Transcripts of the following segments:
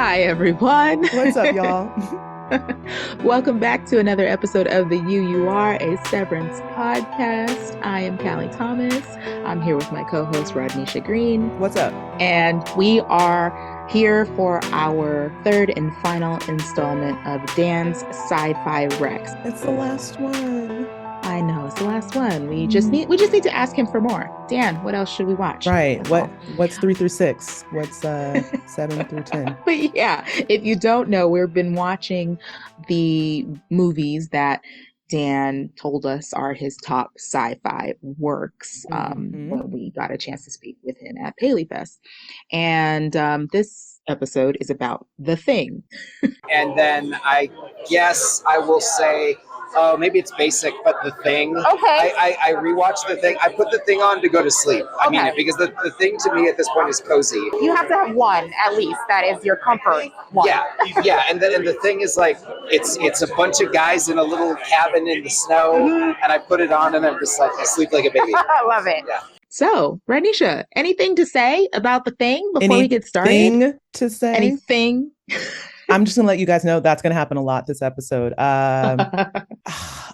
Hi, everyone. What's up, y'all? Welcome back to another episode of the You Are, a Severance podcast. I am Callie Thomas. I'm here with my co-host, Rodnisha Green. What's up? And we are here for our third and final installment of Dan's Sci-Fi Rex. It's the last one. I know, it's the last one. We just need to ask him for more. Dan, what else should we watch? Right. What's 3 through 6? What's 7 through 10? But yeah, if you don't know, we've been watching the movies that Dan told us are his top sci-fi works when we got a chance to speak with him at PaleyFest. And this episode is about The Thing. And then I guess I will say, maybe it's basic, but The Thing. Okay. I rewatched The Thing. I put The Thing on to go to sleep. I mean it because the Thing to me at this point is cozy. You have to have one at least that is your comfort one. Yeah. And the Thing is like it's a bunch of guys in a little cabin in the snow, and I put it on and I'm just like I sleep like a baby. I love it. Yeah. So, Radnisha, anything to say about The Thing before we get started? Anything to say? Anything? I'm just going to let you guys know that's going to happen a lot this episode.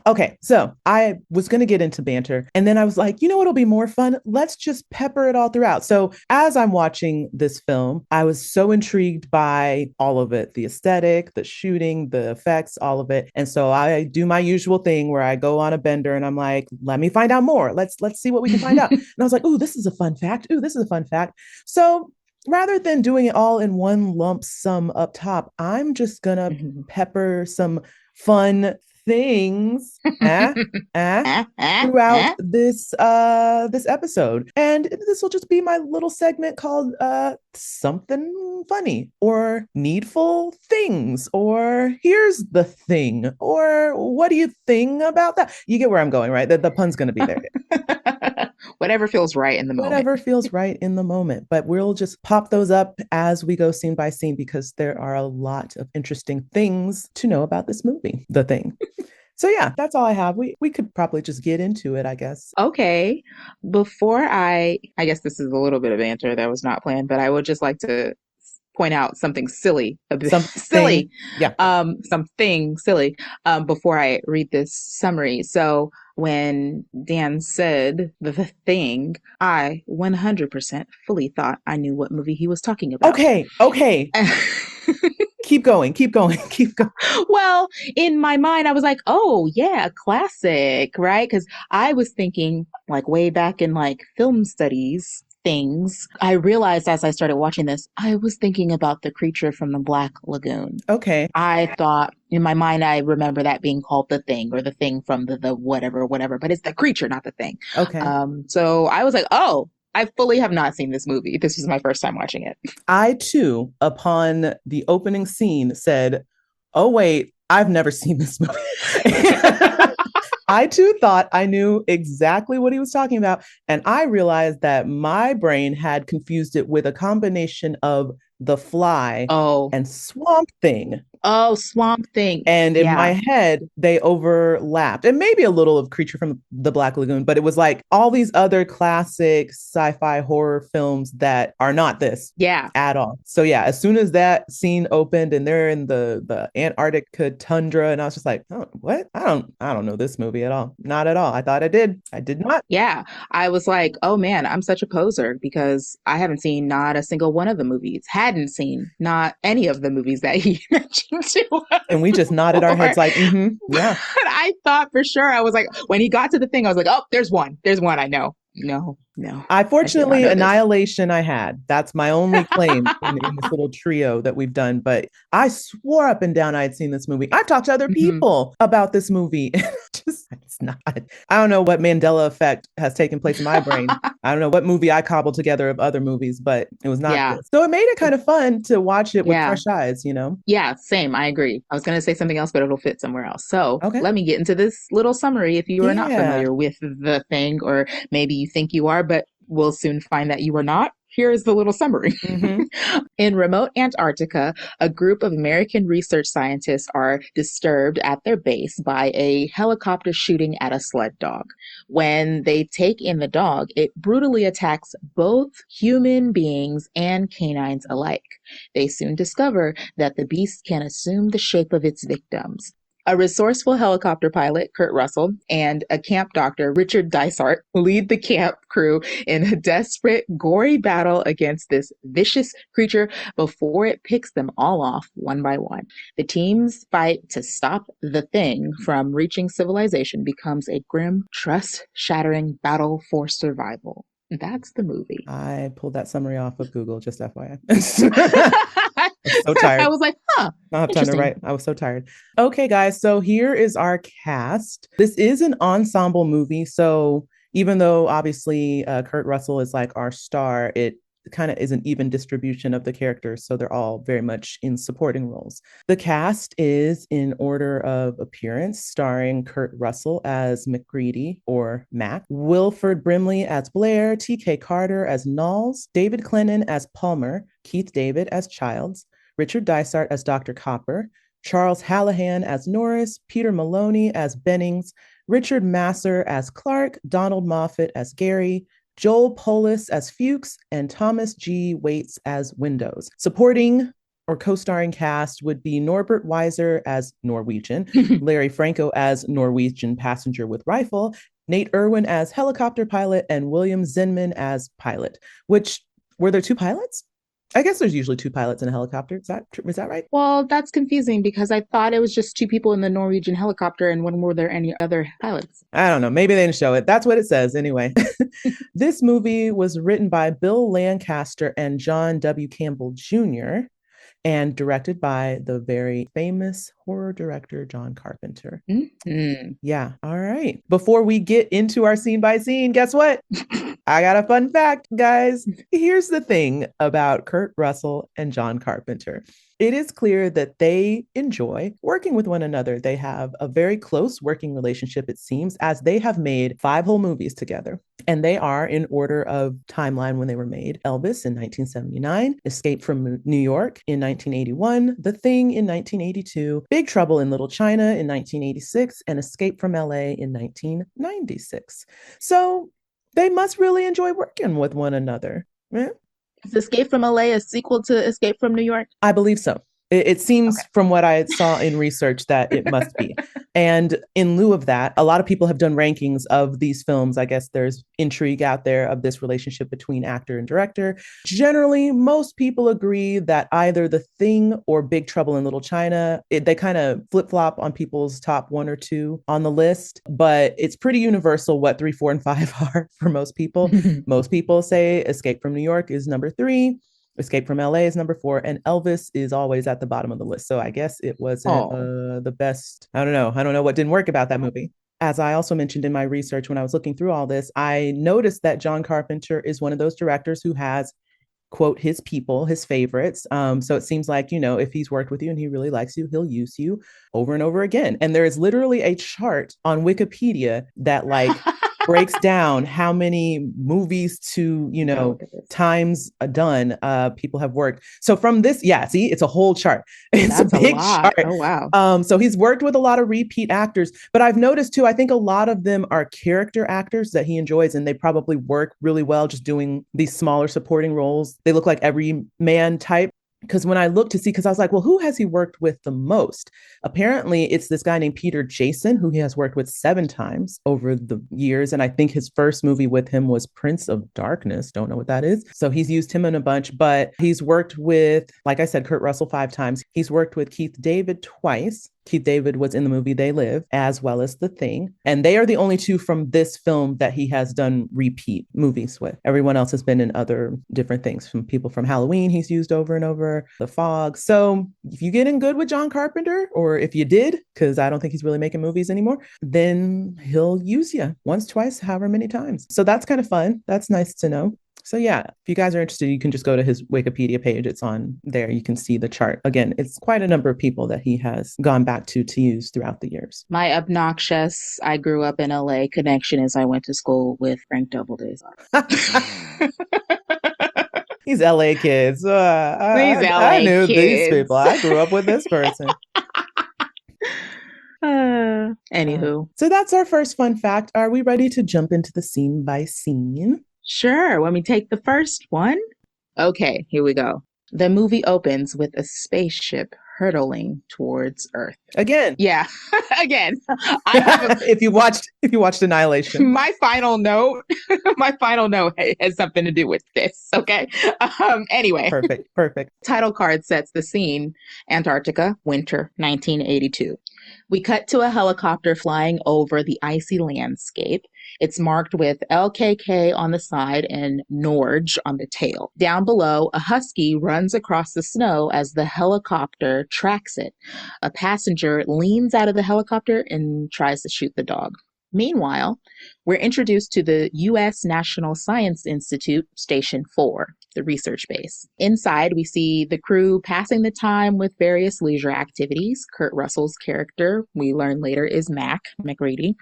Okay, so I was going to get into banter, and then I was like, you know what'll be more fun? Let's just pepper it all throughout. So as I'm watching this film, I was so intrigued by all of it, the aesthetic, the shooting, the effects, all of it. And so I do my usual thing where I go on a bender and I'm like, let me find out more. Let's see what we can find out. And I was like, ooh, this is a fun fact. Ooh, this is a fun fact. So rather than doing it all in one lump sum up top, I'm just gonna pepper some fun things throughout this episode, and this will just be my little segment called something funny or needful things or here's the thing or what do you think about that? You get where I'm going, right? The pun's gonna be there. Whatever feels right in the moment. Whatever feels right in the moment. But we'll just pop those up as we go scene by scene because there are a lot of interesting things to know about this movie, The Thing. So yeah, that's all I have. We could probably just get into it, I guess. Okay. Before I guess this is a little bit of banter that was not planned, but I would just like to point out something silly, silly before I read this summary. So when Dan said The Thing, I 100% fully thought I knew what movie he was talking about. Okay. Keep going. Well, in my mind, I was like, oh, yeah, classic, right? Because I was thinking like way back in like film studies things. I realized as I started watching this, I was thinking about the creature from the Black Lagoon. Okay. I thought in my mind, I remember that being called The Thing or the thing from the whatever, but it's the creature, not the thing. Okay. So I was like, oh, I fully have not seen this movie. This was my first time watching it. I too, upon the opening scene, said, oh, wait, I've never seen this movie. I too thought I knew exactly what he was talking about. And I realized that my brain had confused it with a combination of The Fly and Swamp Thing. Oh, Swamp Thing. And in my head, they overlapped. And maybe a little of Creature from the Black Lagoon, but it was like all these other classic sci-fi horror films that are not this at all. So yeah, as soon as that scene opened and they're in the Antarctica tundra, and I was just like, oh, what? I don't know this movie at all. Not at all. I thought I did. I did not. Yeah. I was like, oh man, I'm such a poser because I haven't seen not a single one of the movies. Hadn't seen not any of the movies that he mentioned. And we just nodded our heads like, yeah. But I thought for sure, I was like, when he got to the thing, I was like, oh, there's one I know. No. Fortunately, Annihilation I had. That's my only claim in this little trio that we've done. But I swore up and down I had seen this movie. I've talked to other people about this movie. It's not. I don't know what Mandela effect has taken place in my brain. I don't know what movie I cobbled together of other movies, but it was not this. So it made it kind of fun to watch it with fresh eyes, you know? Yeah, same. I agree. I was going to say something else, but it'll fit somewhere else. So let me get into this little summary if you are not familiar with The Thing, or maybe you think you are, but we'll soon find that you are not. here's the little summary. Mm-hmm. In remote Antarctica, a group of American research scientists are disturbed at their base by a helicopter shooting at a sled dog. When they take in the dog, it brutally attacks both human beings and canines alike. They soon discover that the beast can assume the shape of its victims. A resourceful helicopter pilot, Kurt Russell, and a camp doctor, Richard Dysart, lead the camp crew in a desperate, gory battle against this vicious creature before it picks them all off one by one. The team's fight to stop the thing from reaching civilization becomes a grim, trust-shattering battle for survival. That's the movie. I pulled that summary off of Google, just FYI. I was so tired. I was like, huh. I have time to write. I was so tired. Okay, guys. So here is our cast. This is an ensemble movie. So even though obviously Kurt Russell is like our star, it kind of is an even distribution of the characters. So they're all very much in supporting roles. The cast is in order of appearance, starring Kurt Russell as McGreedy or Mac, Wilford Brimley as Blair, T.K. Carter as Knowles, David Clennon as Palmer, Keith David as Childs, Richard Dysart as Dr. Copper, Charles Hallahan as Norris, Peter Maloney as Bennings, Richard Masser as Clark, Donald Moffat as Gary, Joel Polis as Fuchs, and Thomas G. Waits as Windows. Supporting or co-starring cast would be Norbert Weiser as Norwegian, Larry Franco as Norwegian passenger with rifle, Nate Irwin as helicopter pilot, and William Zinman as pilot. Which, were there two pilots? I guess there's usually two pilots in a helicopter. Is that right? Well, that's confusing because I thought it was just two people in the Norwegian helicopter, and when were there any other pilots? I don't know. Maybe they didn't show it. That's what it says anyway. This movie was written by Bill Lancaster and John W. Campbell Jr. and directed by the very famous horror director, John Carpenter. Mm-hmm. Yeah. All right. Before we get into our scene by scene, guess what? I got a fun fact, guys. Here's the thing about Kurt Russell and John Carpenter. It is clear that they enjoy working with one another. They have a very close working relationship, it seems, as they have made 5 whole movies together. And they are in order of timeline when they were made: Elvis in 1979, Escape from New York in 1981, The Thing in 1982, Big Trouble in Little China in 1986, and Escape from LA in 1996. So they must really enjoy working with one another. Yeah. Is Escape from LA a sequel to Escape from New York? I believe so. It seems from what I saw in research that it must be. And in lieu of that, a lot of people have done rankings of these films. I guess there's intrigue out there of this relationship between actor and director. Generally, most people agree that either The Thing or Big Trouble in Little China, they kind of flip-flop on people's top 1 or 2 on the list. But it's pretty universal what 3, 4, and 5 are for most people. Most people say Escape from New York is number 3. Escape from LA is number 4, and Elvis is always at the bottom of the list. So I guess it wasn't the best. I don't know what didn't work about that movie. As I also mentioned in my research when I was looking through all this, I noticed that John Carpenter is one of those directors who has, quote, his people, his favorites. So it seems like, if he's worked with you and he really likes you, he'll use you over and over again. And there is literally a chart on Wikipedia that breaks down how many movies to, times done people have worked. So from this, see, it's a whole chart. It's a big chart. Oh, wow. So he's worked with a lot of repeat actors, but I've noticed too, I think a lot of them are character actors that he enjoys, and they probably work really well just doing these smaller supporting roles. They look like every man type. Because when I looked to see, because I was like, well, who has he worked with the most? Apparently, it's this guy named Peter Jason, who he has worked with 7 times over the years. And I think his first movie with him was Prince of Darkness. Don't know what that is. So he's used him in a bunch, but he's worked with, like I said, Kurt Russell 5 times. He's worked with Keith David twice. Keith David was in the movie They Live, as well as The Thing. And they are the only 2 from this film that he has done repeat movies with. Everyone else has been in other different things, from people from Halloween he's used over and over, The Fog. So if you get in good with John Carpenter, or if you did, because I don't think he's really making movies anymore, then he'll use you once, twice, however many times. So that's kind of fun. That's nice to know. So yeah, if you guys are interested, you can just go to his Wikipedia page. It's on there. You can see the chart. Again, it's quite a number of people that he has gone back to use throughout the years. My obnoxious, I grew up in LA connection is I went to school with Frank Doubleday. These LA kids. These I LA knew these people. kids. I grew up with this person. Anywho. So that's our first fun fact. Are we ready to jump into the scene by scene? Sure. Let me take the first one. Okay, here we go. The movie opens with a spaceship hurtling towards Earth. Again. Yeah, again. I have if you watched Annihilation. my final note has something to do with this. Okay. Anyway. Perfect. Title card sets the scene: Antarctica, winter 1982. We cut to a helicopter flying over the icy landscape. It's marked with LKK on the side and Norge on the tail. Down below, a husky runs across the snow as the helicopter tracks it. A passenger leans out of the helicopter and tries to shoot the dog. Meanwhile, we're introduced to the U.S. National Science Institute, Station 4, the research base. Inside, we see the crew passing the time with various leisure activities. Kurt Russell's character, we learn later, is McReady,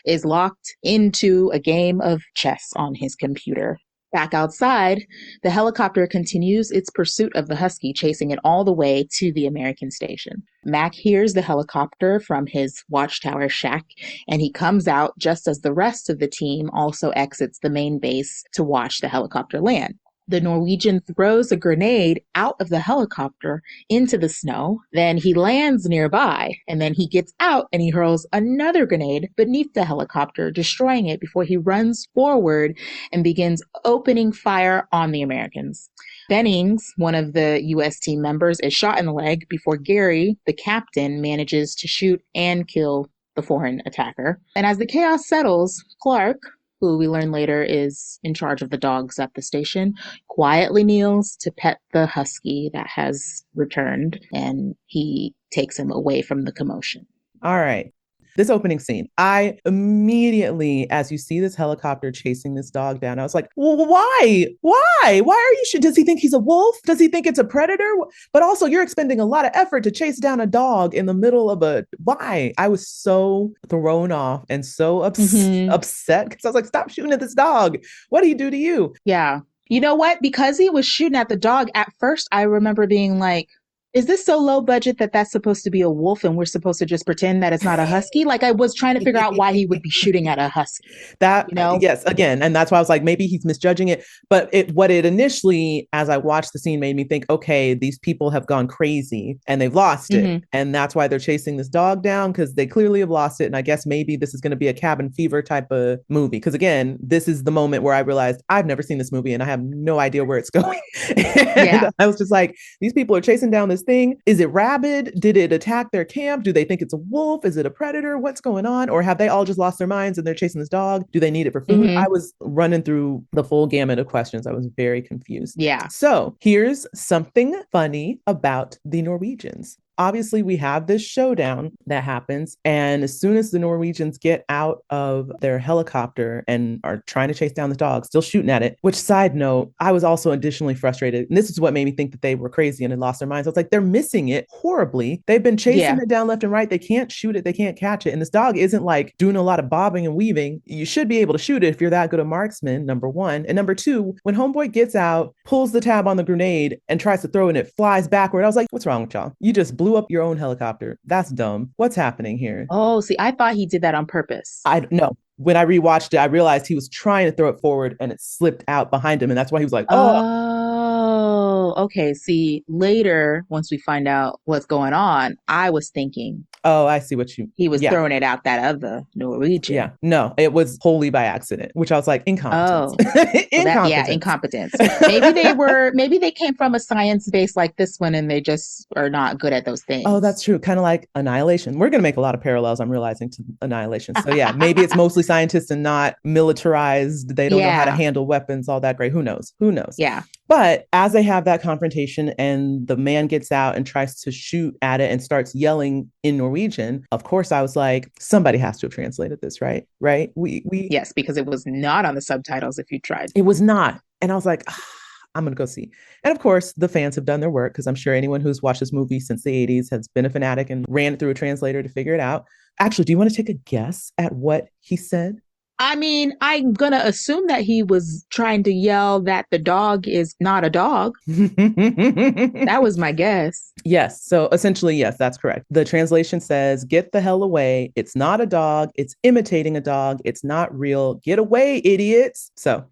is locked into a game of chess on his computer. Back outside, the helicopter continues its pursuit of the husky, chasing it all the way to the American station. Mac hears the helicopter from his watchtower shack, and he comes out just as the rest of the team also exits the main base to watch the helicopter land. The Norwegian throws a grenade out of the helicopter into the snow. Then he lands nearby, and then he gets out and he hurls another grenade beneath the helicopter, destroying it before he runs forward and begins opening fire on the Americans. Bennings, one of the U.S. team members, is shot in the leg before Gary, the captain, manages to shoot and kill the foreign attacker. And as the chaos settles, Clark, who we learn later is in charge of the dogs at the station, quietly kneels to pet the husky that has returned, and he takes him away from the commotion. All right. This opening scene, I immediately, as you see this helicopter chasing this dog down, I was like, well, why? Why are you? Does he think he's a wolf? Does he think it's a predator? But also, you're expending a lot of effort to chase down a dog in the middle of why? I was so thrown off and so upset because I was like, stop shooting at this dog. What did he do to you? Yeah. You know what? Because he was shooting at the dog, at first, I remember being like, is this so low budget that that's supposed to be a wolf and we're supposed to just pretend that it's not a husky? Like, I was trying to figure out why he would be shooting at a husky. Yes, again. And that's why I was like, maybe he's misjudging it. But what it initially, as I watched the scene, made me think, okay, these people have gone crazy and they've lost it. And that's why they're chasing this dog down, because they clearly have lost it. And I guess maybe this is going to be a cabin fever type of movie. Because again, this is the moment where I realized I've never seen this movie and I have no idea where it's going. And I was just like, these people are chasing down this thing. Is it rabid? Did it attack their camp? Do they think it's a wolf? Is it a predator? What's going on? Or have they all just lost their minds and they're chasing this dog? Do they need it for food? I was running through the full gamut of questions. I was very confused. Yeah. So here's something funny about the Norwegians. Obviously, we have this showdown that happens. And as soon as the Norwegians get out of their helicopter and are trying to chase down the dog, still shooting at it, which, side note, I was also additionally frustrated. And this is what made me think that they were crazy and had lost their minds. I was like, they're missing it horribly. They've been chasing it down left and right. They can't shoot it. They can't catch it. And this dog isn't like doing a lot of bobbing and weaving. You should be able to shoot it if you're that good a marksman, number one. And number two, when homeboy gets out, pulls the tab on the grenade and tries to throw it and it flies backward, I was like, what's wrong with y'all? You just blew up your own helicopter. That's dumb. What's happening here? Oh, see, I thought he did that on purpose. No. When I rewatched it, I realized he was trying to throw it forward and it slipped out behind him. And that's why he was like, oh, okay. See, later, once we find out what's going on, I was thinking, oh, I see what he was throwing it out that other Norwegian. Yeah. No, it was wholly by accident, which I was like, incompetence. Incompetence. Maybe they came from a science base like this one and they just are not good at those things. Oh, that's true. Kind of like Annihilation. We're going to make a lot of parallels, I'm realizing, to Annihilation. So yeah, maybe it's mostly scientists and not militarized. They don't know how to handle weapons, all that great. Who knows? Yeah. But as they have that confrontation and the man gets out and tries to shoot at it and starts yelling in Norwegian, of course, I was like, somebody has to have translated this, right? Right? Yes, because it was not on the subtitles if you tried. It was not. And I was like, I'm going to go see. And of course, the fans have done their work, because I'm sure anyone who's watched this movie since the 80s has been a fanatic and ran it through a translator to figure it out. Actually, do you want to take a guess at what he said? I mean, I'm going to assume that he was trying to yell that the dog is not a dog. That was my guess. Yes. So essentially, yes, that's correct. The translation says, get the hell away. It's not a dog. It's imitating a dog. It's not real. Get away, idiots. So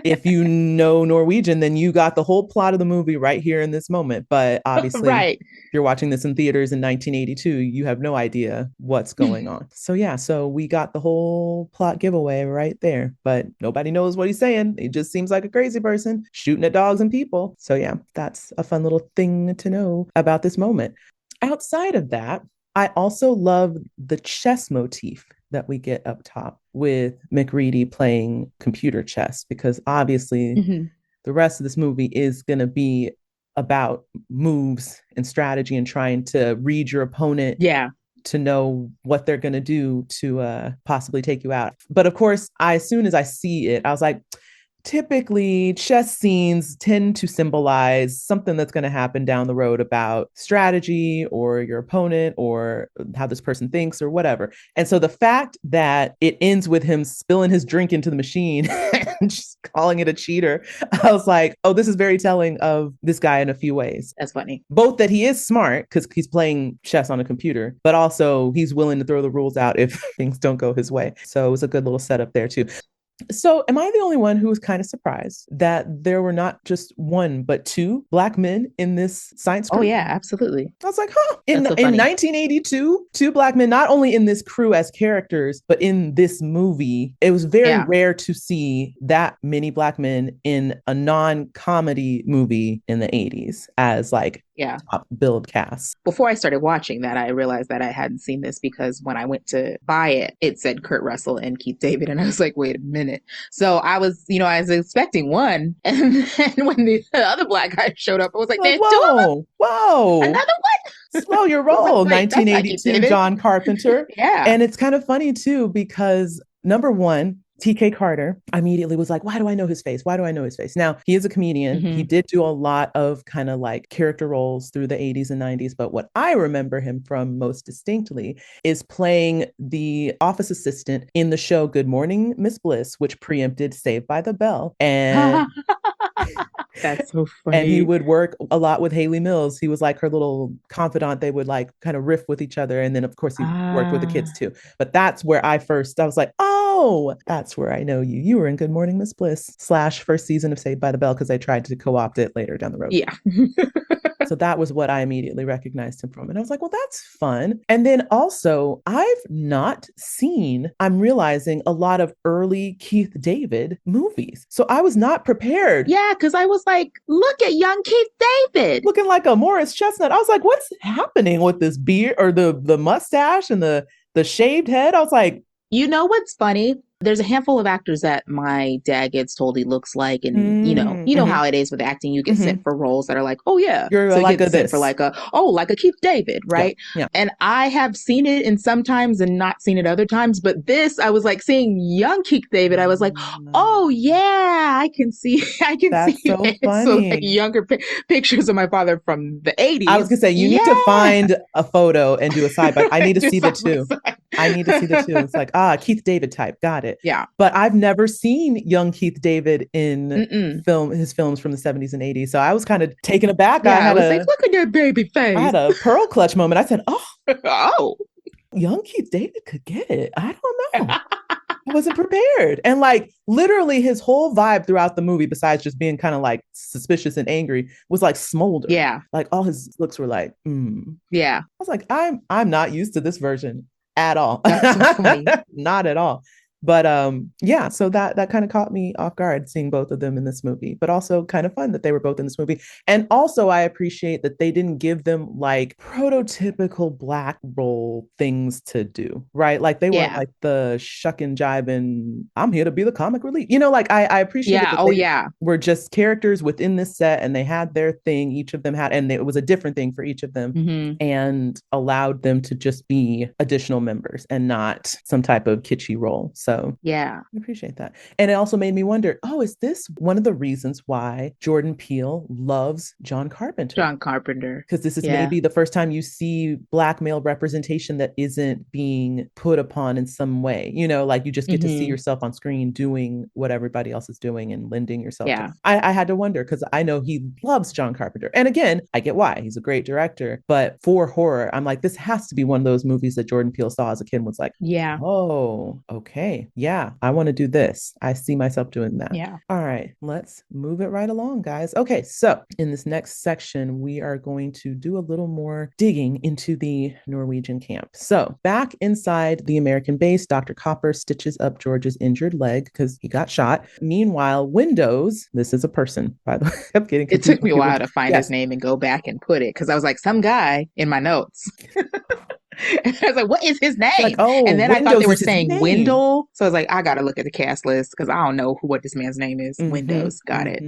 if you know Norwegian, then you got the whole plot of the movie right here in this moment. But obviously, right. If you're watching this in theaters in 1982, you have no idea what's going on. So yeah, so we got the whole plot giveaway right there, but nobody knows what he's saying. He just seems like a crazy person shooting at dogs and people. So yeah, that's a fun little thing to know about this moment. Outside of that, I also love the chess motif that we get up top with McReady playing computer chess, because obviously the rest of this movie is going to be about moves and strategy and trying to read your opponent to know what they're going to do to possibly take you out. But of course, as soon as I see it, I was like, typically chess scenes tend to symbolize something that's going to happen down the road about strategy or your opponent or how this person thinks or whatever. And so the fact that it ends with him spilling his drink into the machine and just calling it a cheater, I was like, oh, this is very telling of this guy in a few ways. That's funny. Both that he is smart because he's playing chess on a computer, but also he's willing to throw the rules out if things don't go his way. So it was a good little setup there too. So am I the only one who was kind of surprised that there were not just one, but two Black men in this science crew? Oh, yeah, absolutely. I was like, huh. In 1982, two Black men, not only in this crew as characters, but in this movie. It was very rare to see that many Black men in a non-comedy movie in the 80s as like top build cast. Before I started watching that, I realized that I hadn't seen this because when I went to buy it, it said Kurt Russell and Keith David. And I was like, wait a minute. So I was expecting one. And then when the other Black guy showed up, I was like, there's two of them? Whoa. Another one? Slow your roll, 1982 John Carpenter. Yeah. And it's kind of funny too, because number one, TK Carter immediately was like, why do I know his face? Why do I know his face? Now, he is a comedian. He did do a lot of kind of like character roles through the 80s and 90s. But what I remember him from most distinctly is playing the office assistant in the show Good Morning, Miss Bliss, which preempted Saved by the Bell. And that's so funny. And he would work a lot with Haley Mills. He was like her little confidant. They would like kind of riff with each other. And then of course he worked with the kids too. But that's where I was like, oh, that's where I know you. You were in Good Morning, Miss Bliss / first season of Saved by the Bell, because I tried to co-opt it later down the road. Yeah. So that was what I immediately recognized him from. And I was like, well, that's fun. And then also, I'm realizing a lot of early Keith David movies. So I was not prepared. Yeah, because I was like, look at young Keith David. Looking like a Morris Chestnut. I was like, what's happening with this beard or the mustache and the shaved head? I was like, you know what's funny? There's a handful of actors that my dad gets told he looks like, and you know how it is with acting. You get sent for roles that are like, oh yeah, you're so like you get sent for like a Keith David, right? Yeah. And I have seen it in sometimes and not seen it other times, but this I was like seeing young Keith David. I was like, oh yeah, I can see. That's so funny. So like younger pictures of my father from the 80s. I was gonna say you need to find a photo and do a side by. I need to see the two. I need to see the two. It's like, Keith David type. Got it. Yeah. But I've never seen young Keith David in his films from the 70s and 80s. So I was kind of taken aback. Yeah, I was like, look at that baby face. I had a pearl clutch moment. I said, oh, young Keith David could get it. I don't know. I wasn't prepared. And like literally his whole vibe throughout the movie, besides just being kind of like suspicious and angry, was like smolder. Yeah. Like all his looks were like, Yeah. I was like, I'm not used to this version at all. That's so funny. Not at all. But yeah, so that kind of caught me off guard seeing both of them in this movie, but also kind of fun that they were both in this movie. And also I appreciate that they didn't give them like prototypical Black role things to do, right? Like they weren't like the shuck and jive and I'm here to be the comic relief. You know, like I appreciate that they were just characters within this set and they had their thing, each of them had, and it was a different thing for each of them and allowed them to just be additional members and not some type of kitschy role. So So yeah, I appreciate that. And it also made me wonder, is this one of the reasons why Jordan Peele loves John Carpenter? John Carpenter. Because this is Yeah. maybe the first time you see Black male representation that isn't being put upon in some way. Like you just get to see yourself on screen doing what everybody else is doing and lending yourself to. I had to wonder because I know he loves John Carpenter. And again, I get why. He's a great director. But for horror, I'm like, this has to be one of those movies that Jordan Peele saw as a kid and was like, yeah. Oh, okay. Yeah, I want to do this. I see myself doing that. Yeah. All right, let's move it right along, guys. Okay, so in this next section, we are going to do a little more digging into the Norwegian camp. So back inside the American base, Dr. Copper stitches up George's injured leg because he got shot. Meanwhile, Windows, this is a person, by the way. I'm getting confused. It took me a while to find his name and go back and put it because I was like, some guy in my notes. And I was like, what is his name? Like, and then Windows I thought they were saying Wendell. So I was like, I got to look at the cast list because I don't know what this man's name is. Windows. Got it.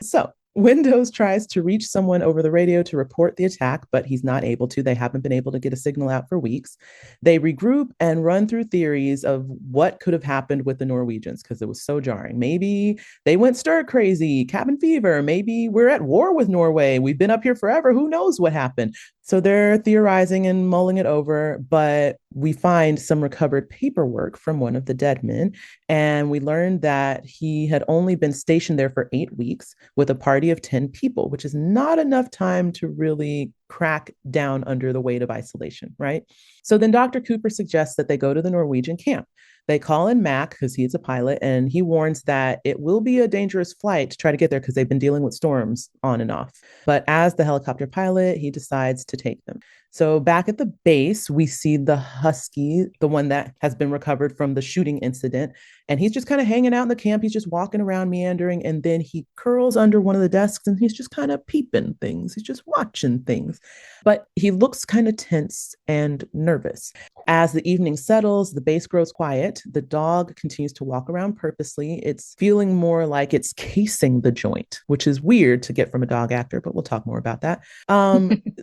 So Windows tries to reach someone over the radio to report the attack, but he's not able to. They haven't been able to get a signal out for weeks. They regroup and run through theories of what could have happened with the Norwegians because it was so jarring. Maybe they went stir crazy, cabin fever. Maybe we're at war with Norway. We've been up here forever. Who knows what happened? So they're theorizing and mulling it over, but we find some recovered paperwork from one of the dead men. And we learned that he had only been stationed there for 8 weeks with a party of 10 people, which is not enough time to really crack down under the weight of isolation, right? So then Dr. Cooper suggests that they go to the Norwegian camp. They call in Mac because he's a pilot, and he warns that it will be a dangerous flight to try to get there because they've been dealing with storms on and off. But as the helicopter pilot, he decides to take them. So back at the base, we see the Husky, the one that has been recovered from the shooting incident. And he's just kind of hanging out in the camp. He's just walking around meandering. And then he curls under one of the desks and he's just kind of peeping things. He's just watching things. But he looks kind of tense and nervous. As the evening settles, the base grows quiet. The dog continues to walk around purposely. It's feeling more like it's casing the joint, which is weird to get from a dog actor, but we'll talk more about that.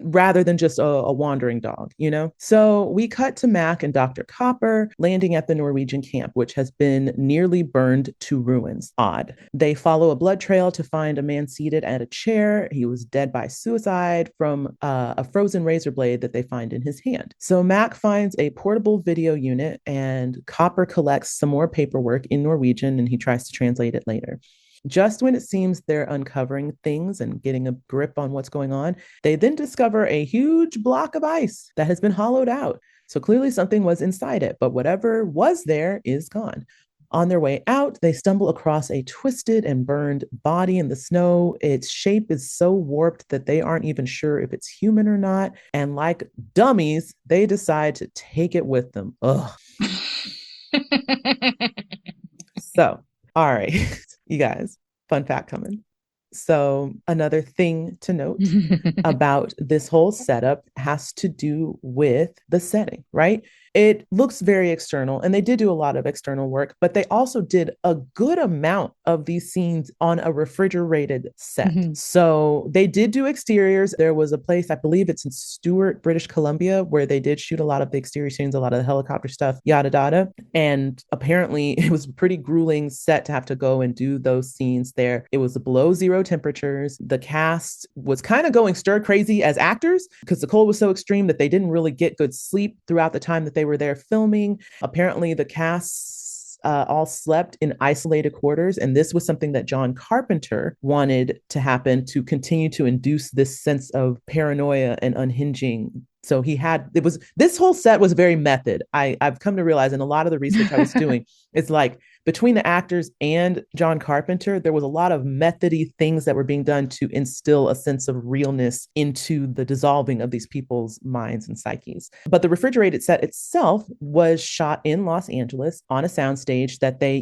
Rather than just a wandering dog, So we cut to Mac and Dr. Copper landing at the Norwegian camp, which has been nearly burned to ruins. Odd. They follow a blood trail to find a man seated at a chair. He was dead by suicide from a frozen razor blade that they find in his hand. So Mac finds a portable video unit and Copper collects some more paperwork in Norwegian and he tries to translate it later. Just when it seems they're uncovering things and getting a grip on what's going on, they then discover a huge block of ice that has been hollowed out. So clearly something was inside it, but whatever was there is gone. On their way out, they stumble across a twisted and burned body in the snow. Its shape is so warped that they aren't even sure if it's human or not. And like dummies, they decide to take it with them. Ugh. So, all right, you guys, fun fact coming. So another thing to note about this whole setup has to do with the setting, right? It looks very external, and they did do a lot of external work, but they also did a good amount of these scenes on a refrigerated set. So they did do exteriors. There was a place, I believe it's in Stewart, British Columbia, where they did shoot a lot of the exterior scenes, a lot of the helicopter stuff, yada, yada. And apparently it was a pretty grueling set to have to go and do those scenes there. It was below zero temperatures. The cast was kind of going stir crazy as actors because the cold was so extreme that they didn't really get good sleep throughout the time that they were there filming. Apparently the cast all slept in isolated quarters. And this was something that John Carpenter wanted to happen to continue to induce this sense of paranoia and unhinging. So this whole set was very method. I've come to realize in a lot of the research I was doing, it's like between the actors and John Carpenter, there was a lot of methody things that were being done to instill a sense of realness into the dissolving of these people's minds and psyches. But the refrigerated set itself was shot in Los Angeles on a soundstage that they,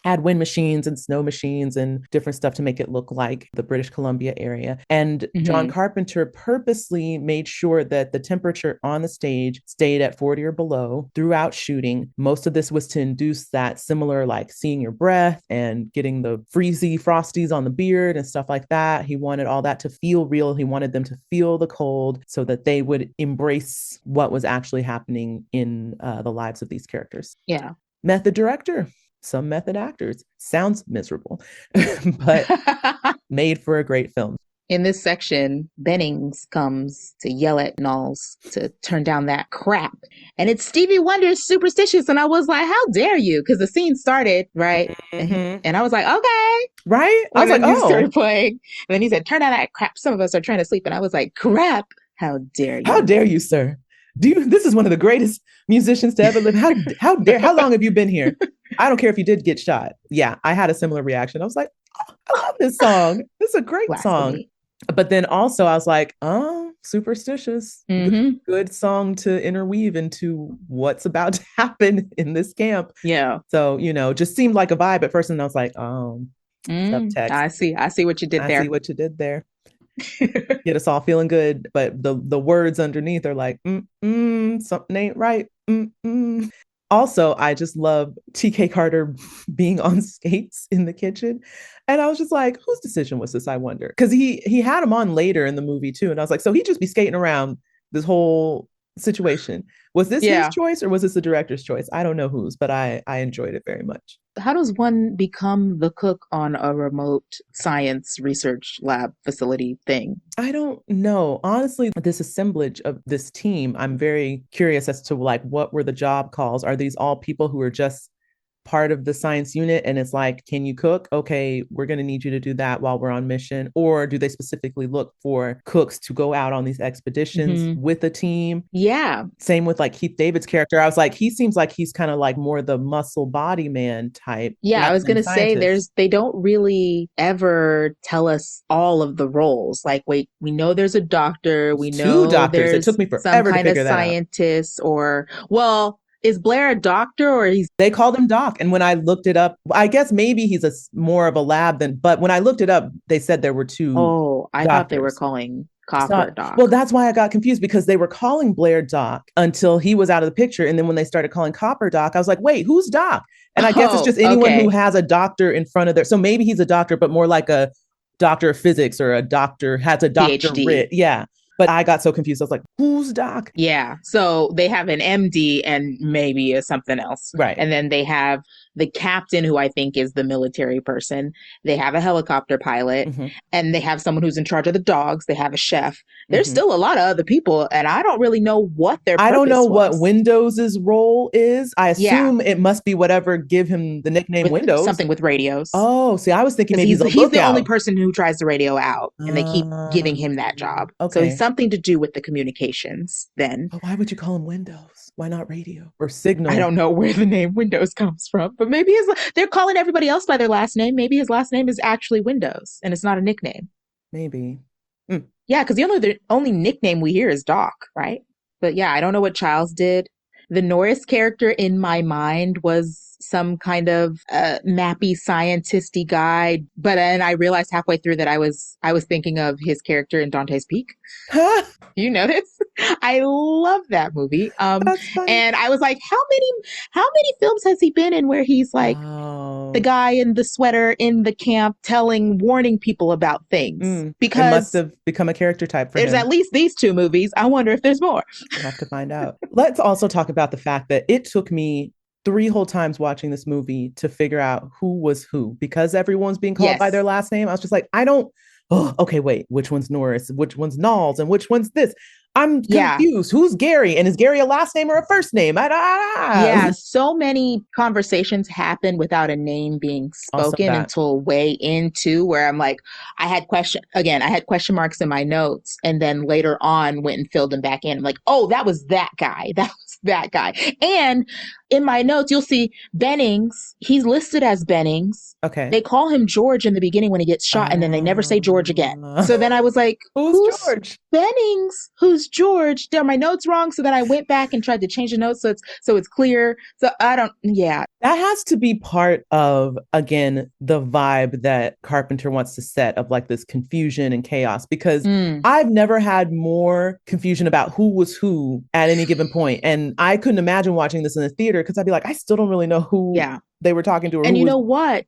had wind machines and snow machines and different stuff to make it look like the British Columbia area. And John Carpenter purposely made sure that the temperature on the stage stayed at 40 or below throughout shooting. Most of this was to induce that similar like seeing your breath and getting the freezy frosties on the beard and stuff like that. He wanted all that to feel real. He wanted them to feel the cold so that they would embrace what was actually happening in the lives of these characters. Yeah. Method director, some method actors. Sounds miserable, but made for a great film. In this section, Bennings comes to yell at Knowles to turn down that crap. And it's Stevie Wonder's Superstitious. And I was like, how dare you? Because the scene started, right? Mm-hmm. And I was like, okay. Right? I was like, oh. Started playing. And then he said, turn down that crap. Some of us are trying to sleep. And I was like, crap. How dare you? How dare you, sir? This is one of the greatest musicians to ever live. How long have you been here? I don't care if you did get shot. Yeah, I had a similar reaction. I was like, oh, I love this song. This is a great song. But then also I was like, oh, Superstitious. Good song to interweave into what's about to happen in this camp. Yeah. So, just seemed like a vibe at first. And I was like, oh, subtext. I see what you did there. I see what you did there. Get us all feeling good. But the words underneath are like, something ain't right. Also, I just love TK Carter being on skates in the kitchen. And I was just like, whose decision was this, I wonder? Because he had him on later in the movie too. And I was like, so he'd just be skating around this whole situation. Was this his choice or was this the director's choice? I don't know whose, but I enjoyed it very much. How does one become the cook on a remote science research lab facility thing? I don't know. Honestly, this assemblage of this team, I'm very curious as to like, what were the job calls? Are these all people who are just part of the science unit and it's like, can you cook? Okay, we're going to need you to do that while we're on mission. Or do they specifically look for cooks to go out on these expeditions with a team? Yeah. Same with like Keith David's character. I was like, he seems like he's kind of like more the muscle body man type. Yeah, I was going to say they don't really ever tell us all of the roles. Like, wait, we know there's a doctor. We know 2 doctors. It took me forever to figure that out. Scientist or, well, is Blair a doctor or They called him Doc. And when I looked it up, I guess maybe he's more of a lab but when I looked it up, they said there were 2 Oh, I doctors. Thought they were calling Copper Doc. Well, that's why I got confused because they were calling Blair Doc until he was out of the picture. And then when they started calling Copper Doc, I was like, wait, who's Doc? And I guess it's just anyone who has a doctor in front of their, so maybe he's a doctor, but more like a doctor of physics or a doctor, has a doctorate. Yeah. But I got so confused. I was like, who's Doc? Yeah. So they have an MD and maybe something else. Right. And then they have the captain, who I think is the military person. They have a helicopter pilot and they have someone who's in charge of the dogs. They have a chef. There's still a lot of other people and I don't really know what their purpose I don't know was. what Windows's role is. I assume it must be whatever give him the nickname Windows. Something with radios. Oh, see, I was thinking maybe he's the only person who tries the radio out and they keep giving him that job. Okay. So he's something to do with the communications then. But why would you call him Windows? Why not radio or Signal? I don't know where the name Windows comes from, but maybe they're calling everybody else by their last name. Maybe his last name is actually Windows and it's not a nickname. Maybe. Yeah, because the only nickname we hear is Doc, right? But yeah, I don't know what Childs did. The Norris character in my mind was some kind of mappy scientisty guy, but then I realized halfway through that I was thinking of his character in Dante's Peak. Huh? You notice? I love that movie. And I was like, how many films has he been in where he's like the guy in the sweater in the camp warning people about things? Because it must have become a character type for him. There's at least these 2 movies. I wonder if there's more. We'll have to find out. Let's also talk about the fact that it took me 3 whole times watching this movie to figure out who was who, because everyone's being called by their last name. I was just like, okay, wait, which one's Norris? Which one's Knowles? And which one's this? I'm confused. Who's Gary? And is Gary a last name or a first name? Yeah, so many conversations happen without a name being spoken until way into where I'm like, I had question marks in my notes and then later on went and filled them back in. I'm like, oh, that was that guy. That was that guy. And in my notes, you'll see Bennings. He's listed as Bennings. Okay. They call him George in the beginning when he gets shot, and then they never say George again. So then I was like, who's George? Bennings? Who's George? Are my notes wrong? So then I went back and tried to change the notes so it's clear. So that has to be part of, again, the vibe that Carpenter wants to set of like this confusion and chaos, because I've never had more confusion about who was who at any given point. And I couldn't imagine watching this in the theater because I'd be like, I still don't really know who they were talking to. And you know what?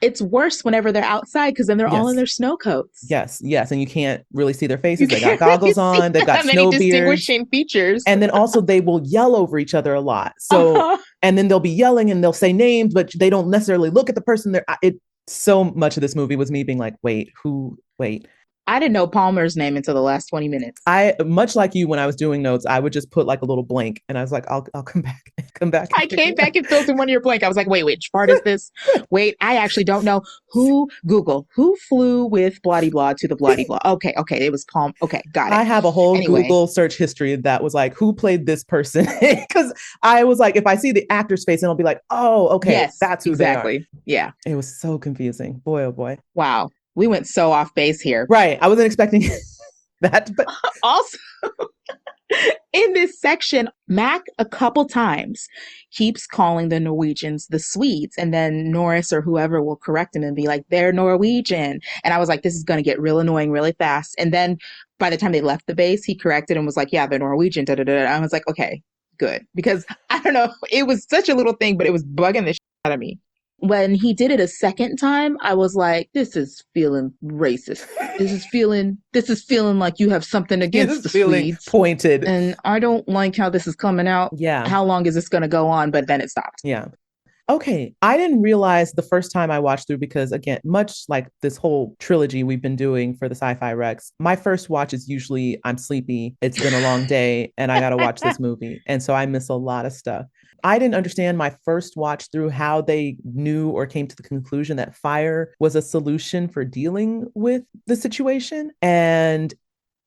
it's worse whenever they're outside because then they're all in their snow coats. Yes. And you can't really see their faces. You They can't got goggles really on. They've got many snow beards. distinguishing features. And then also they will yell over each other a lot. So, and then they'll be yelling and they'll say names, but they don't necessarily look at the person. So much of this movie was me being like, wait. I didn't know Palmer's name until the last 20 minutes. Much like you, when I was doing notes, I would just put like a little blank and I was like, I'll come back. I came back and filled in one of your blank. I was like, wait, which part is this? Wait, I actually don't know. Google, who flew with bloody blah to the bloody blah? Okay. It was Palm. Okay, got it. I have a whole Google search history that was like, who played this person? Because I was like, if I see the actor's face, and I'll be like, oh, okay, yes, that's who they are. Yeah. It was so confusing. Boy, oh boy. Wow. We went so off base here. Right. I wasn't expecting that. But also, in this section, Mac a couple times keeps calling the Norwegians the Swedes. And then Norris or whoever will correct him and be like, they're Norwegian. And I was like, this is going to get real annoying really fast. And then by the time they left the base, he corrected and was like, yeah, they're Norwegian. I was like, okay, good. Because I don't know, it was such a little thing, but it was bugging the shit out of me. When he did it a second time, I was like, this is feeling racist. This is feeling like you have something against the Swedes. Pointed. And I don't like how this is coming out. Yeah. How long is this going to go on? But then it stopped. Yeah. Okay. I didn't realize the first time I watched through, because again, much like this whole trilogy we've been doing for the Sci-Fi Rex, my first watch is usually I'm sleepy, it's been a long day, and I got to watch this movie. And so I miss a lot of stuff. I didn't understand my first watch through how they knew or came to the conclusion that fire was a solution for dealing with the situation. And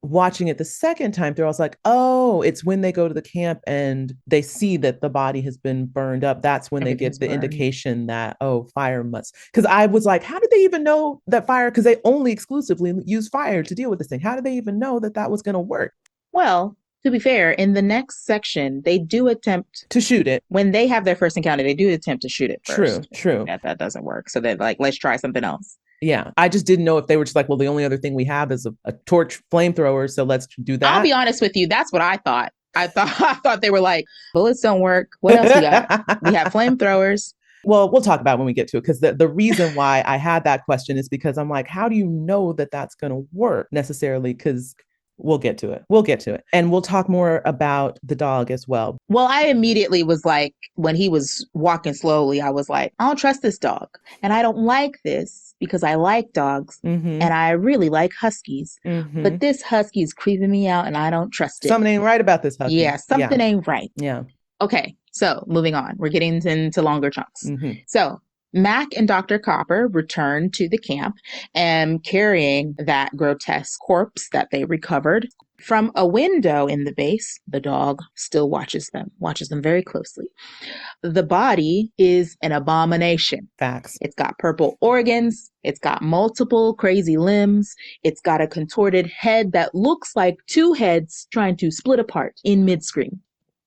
watching it the second time through, I was like, oh, it's when they go to the camp and they see that the body has been burned up. That's when they get the indication that, oh, fire must. Because I was like, how did they even know that fire? Because they only exclusively use fire to deal with this thing. How did they even know that that was going to work? Well, to be fair, in the next section, they do attempt to shoot it. When they have their first encounter, they do attempt to shoot it first. True. That doesn't work. So they're like, let's try something else. Yeah. I just didn't know if they were just like, well, the only other thing we have is a torch flamethrower. So let's do that. I'll be honest with you. That's what I thought. I thought they were like, bullets don't work. What else we got? We have flamethrowers. Well, we'll talk about it when we get to it, because the reason why I had that question is because I'm like, how do you know that that's going to work necessarily? Because we'll get to it. And we'll talk more about the dog as well. Well, I immediately was like, when he was walking slowly, I was like, I don't trust this dog. And I don't like this because I like dogs and I really like huskies. But this husky is creeping me out and I don't trust it. Something ain't right about this husky. Yeah, something ain't right. Yeah. Okay, so moving on. We're getting into longer chunks. So Mac and Dr. Copper return to the camp and carrying that grotesque corpse that they recovered. From a window in the base, the dog still watches them very closely. The body is an abomination. Facts. It's got purple organs. It's got multiple crazy limbs. It's got a contorted head that looks like two heads trying to split apart in mid-scream.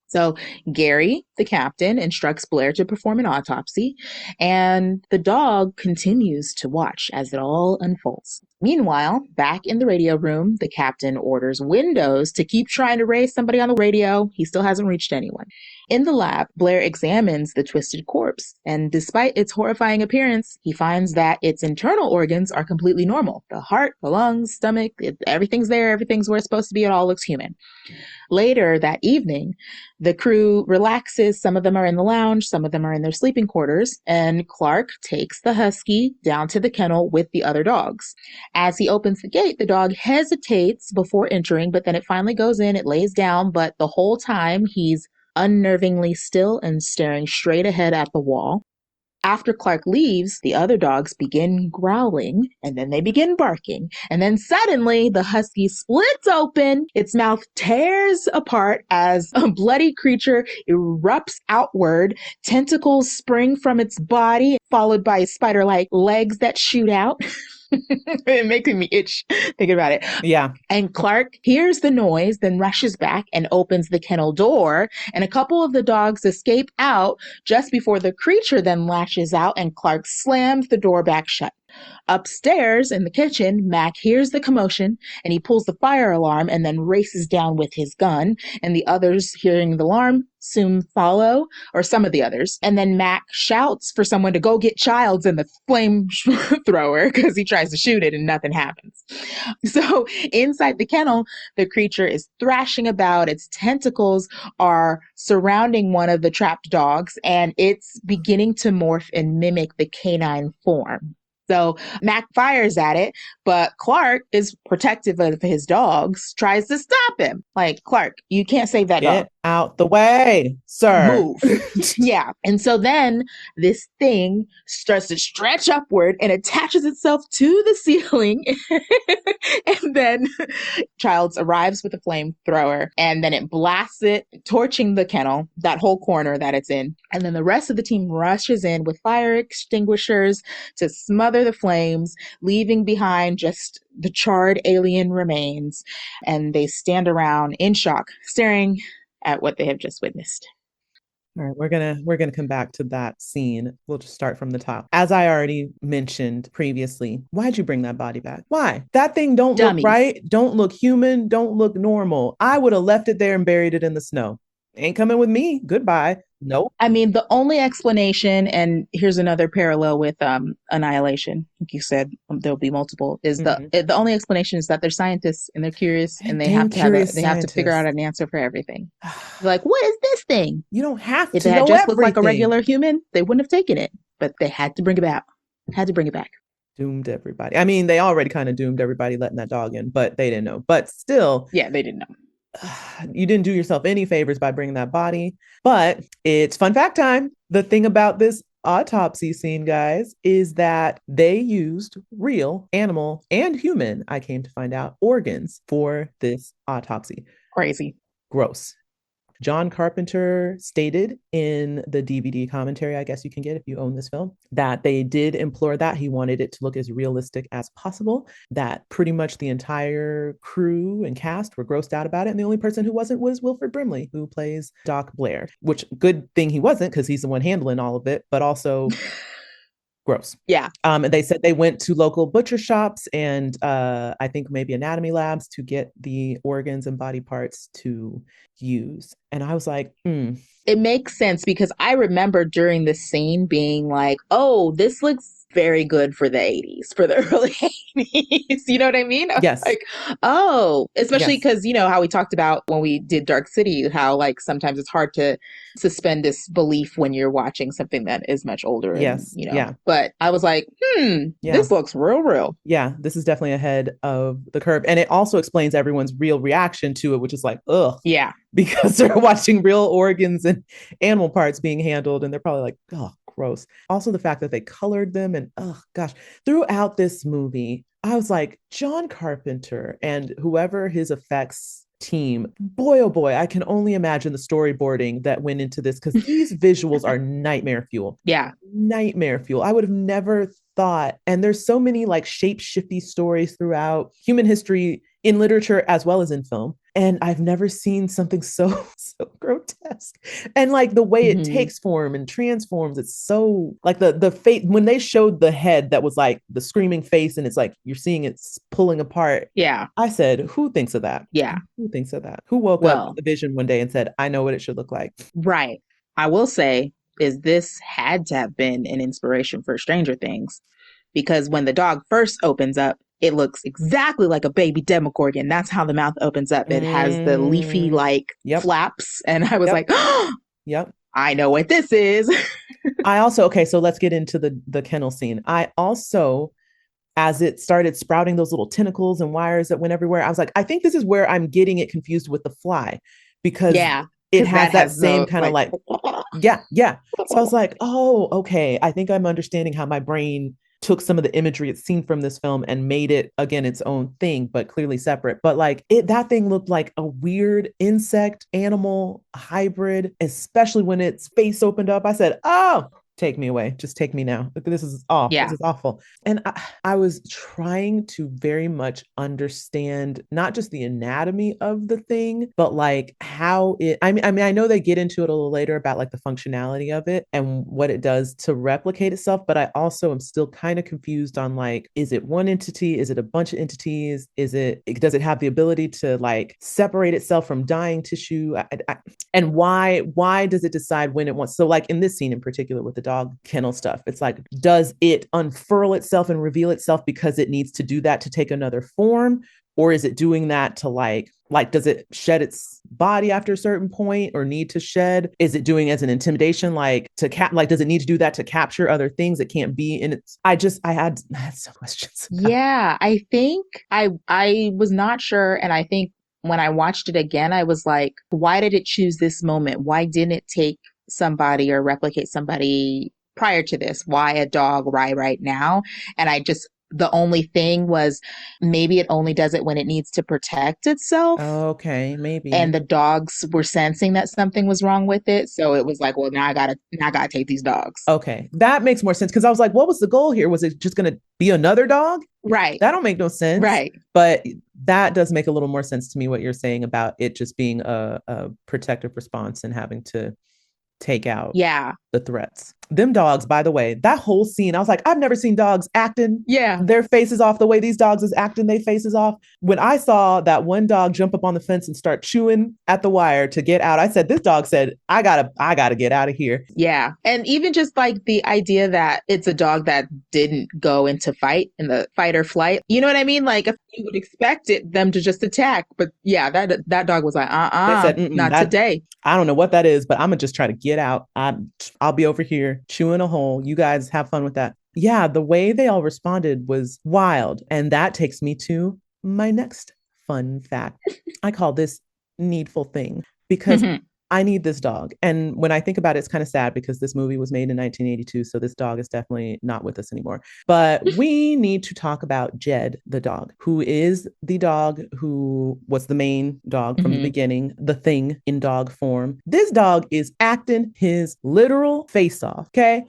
So Gary, the captain, instructs Blair to perform an autopsy, and the dog continues to watch as it all unfolds. Meanwhile, back in the radio room, the captain orders Windows to keep trying to raise somebody on the radio. He still hasn't reached anyone. In the lab, Blair examines the twisted corpse, and despite its horrifying appearance, he finds that its internal organs are completely normal. The heart, the lungs, stomach, everything's there, everything's where it's supposed to be, it all looks human. Later that evening, the crew relaxes. Some of them are in the lounge, some of them are in their sleeping quarters, and Clark takes the husky down to the kennel with the other dogs. As he opens the gate, the dog hesitates before entering, but then it finally goes in, it lays down, but the whole time he's unnervingly still and staring straight ahead at the wall. After Clark leaves, the other dogs begin growling, and then they begin barking. And then suddenly, the husky splits open, its mouth tears apart as a bloody creature erupts outward. Tentacles spring from its body, followed by spider-like legs that shoot out. It's making me itch thinking about it. Yeah. And Clark hears the noise, then rushes back and opens the kennel door. And a couple of the dogs escape out just before the creature then lashes out and Clark slams the door back shut. Upstairs in the kitchen, Mac hears the commotion and he pulls the fire alarm and then races down with his gun. And the others, hearing the alarm, soon follow, or some of the others. And then Mac shouts for someone to go get Childs and the flame thrower because he tries to shoot it and nothing happens. So inside the kennel, the creature is thrashing about. Its tentacles are surrounding one of the trapped dogs and it's beginning to morph and mimic the canine form. So Mac fires at it, but Clark is protective of his dogs, tries to stop him. Like, Clark, you can't save that dog. Get out the way, sir. Move. Yeah. And so then this thing starts to stretch upward and attaches itself to the ceiling. And then Childs arrives with a flamethrower and then it blasts it, torching the kennel, that whole corner that it's in. And then the rest of the team rushes in with fire extinguishers to smother the flames, leaving behind just the charred alien remains. And they stand around in shock, staring at what they have just witnessed. All right, we're gonna come back to that scene. We'll just start from the top. As I already mentioned previously, why'd you bring that body back? Why? That thing don't Dummies. look right, don't look human, don't look normal. I would have left it there and buried it in the snow. Ain't coming with me. Goodbye. Nope. I mean, the only explanation, and here's another parallel with Annihilation, like you said, there'll be multiple, is the only explanation is that they're scientists and they're curious and they have to figure out an answer for everything. Like, what is this thing? You don't have if to it had know just everything. looked like a regular human, they wouldn't have taken it, but they had to bring it back. Doomed everybody. I mean, they already kind of doomed everybody letting that dog in, but they didn't know. But still, yeah, they didn't know. You didn't do yourself any favors by bringing that body. But it's fun fact time. The thing about this autopsy scene, guys, is that they used real animal and human, I came to find out, organs for this autopsy. Crazy. Gross. John Carpenter stated in the DVD commentary, I guess you can get if you own this film, that they did implore that. He wanted it to look as realistic as possible, that pretty much the entire crew and cast were grossed out about it. And the only person who wasn't was Wilford Brimley, who plays Doc Blair, which good thing he wasn't because he's the one handling all of it, but also gross. Yeah. And they said they went to local butcher shops and I think maybe anatomy labs to get the organs and body parts to use. And I was like, It makes sense because I remember during the scene being like, oh, this looks very good for the 80s, for the early 80s. You know what I mean? Yes. Like, oh, especially because, you know, how we talked about when we did Dark City, how like sometimes it's hard to suspend disbelief when you're watching something that is much older. Yes. And, you know, but I was like, this looks real. Yeah, this is definitely ahead of the curve. And it also explains everyone's real reaction to it, which is like, ugh. Yeah. Because they're watching real organs and animal parts being handled. And they're probably like, oh, gross. Also, the fact that they colored them and, oh, gosh, throughout this movie, I was like, John Carpenter and whoever his effects team, boy, oh boy, I can only imagine the storyboarding that went into this because these visuals are nightmare fuel. Yeah. Nightmare fuel. I would have never thought. And there's so many like shape-shifty stories throughout human history in literature as well as in film. And I've never seen something so grotesque. And like the way it takes form and transforms, it's so like the face when they showed the head that was like the screaming face and it's like you're seeing it pulling apart. Yeah. I said, who thinks of that? Yeah. Who thinks of that? Who woke up with a vision one day and said, I know what it should look like? Right. I will say is this had to have been an inspiration for Stranger Things because when the dog first opens up, it looks exactly like a baby Demogorgon. That's how the mouth opens up. It has the leafy like flaps. And I was like, oh, I know what this is. I also, okay, so let's get into the kennel scene. I also, as it started sprouting those little tentacles and wires that went everywhere, I was like, I think this is where I'm getting it confused with the fly because it has that same kind of like, yeah. So I was like, oh, okay. I think I'm understanding how my brain took some of the imagery it's seen from this film and made it again its own thing, but clearly separate. But like that thing looked like a weird insect animal hybrid, especially when its face opened up. I said, oh, take me away. Just take me now. This is off. This Yeah. is awful. And I was trying to very much understand not just the anatomy of the thing, but like how it, I mean, I know they get into it a little later about like the functionality of it and what it does to replicate itself. But I also am still kind of confused on like, is it one entity? Is it a bunch of entities? Does it have the ability to like separate itself from dying tissue? And why does it decide when it wants? So like in this scene in particular with the dog kennel stuff, it's like, does it unfurl itself and reveal itself because it needs to do that to take another form? Or is it doing that to like does it shed its body after a certain point or need to shed? Is it doing as an intimidation, like does it need to do that to capture other things that can't be in its? I had some questions. Yeah, I think I was not sure, and I think when I watched it again, I was like, why did it choose this moment? Why didn't it take somebody or replicate somebody prior to this? Why a dog right now? And the only thing was maybe it only does it when it needs to protect itself. Okay, maybe. And the dogs were sensing that something was wrong with it. So it was like, well, now I gotta take these dogs. Okay. That makes more sense. Cause I was like, what was the goal here? Was it just gonna be another dog? Right. That don't make no sense. Right. But that does make a little more sense to me, what you're saying about it just being a protective response and having to take out the threats. Them dogs, by the way, that whole scene, I was like, I've never seen dogs acting their faces off the way these dogs is acting their faces off. When I saw that one dog jump up on the fence and start chewing at the wire to get out, I said, this dog said, I gotta get out of here. Yeah. And even just like the idea that it's a dog that didn't go into fight in the fight or flight. You know what I mean? Like you would expect them to just attack. But yeah, that dog was like, They said, not today. I don't know what that is, but I'm gonna just try to get out. I'll be over here chewing a hole. You guys have fun with that. Yeah, the way they all responded was wild. And that takes me to my next fun fact. I call this needful thing because I need this dog. And when I think about it, it's kind of sad because this movie was made in 1982. So this dog is definitely not with us anymore. But we need to talk about Jed, the dog, who is the dog who was the main dog from the beginning, the thing in dog form. This dog is acting his literal face off. Okay.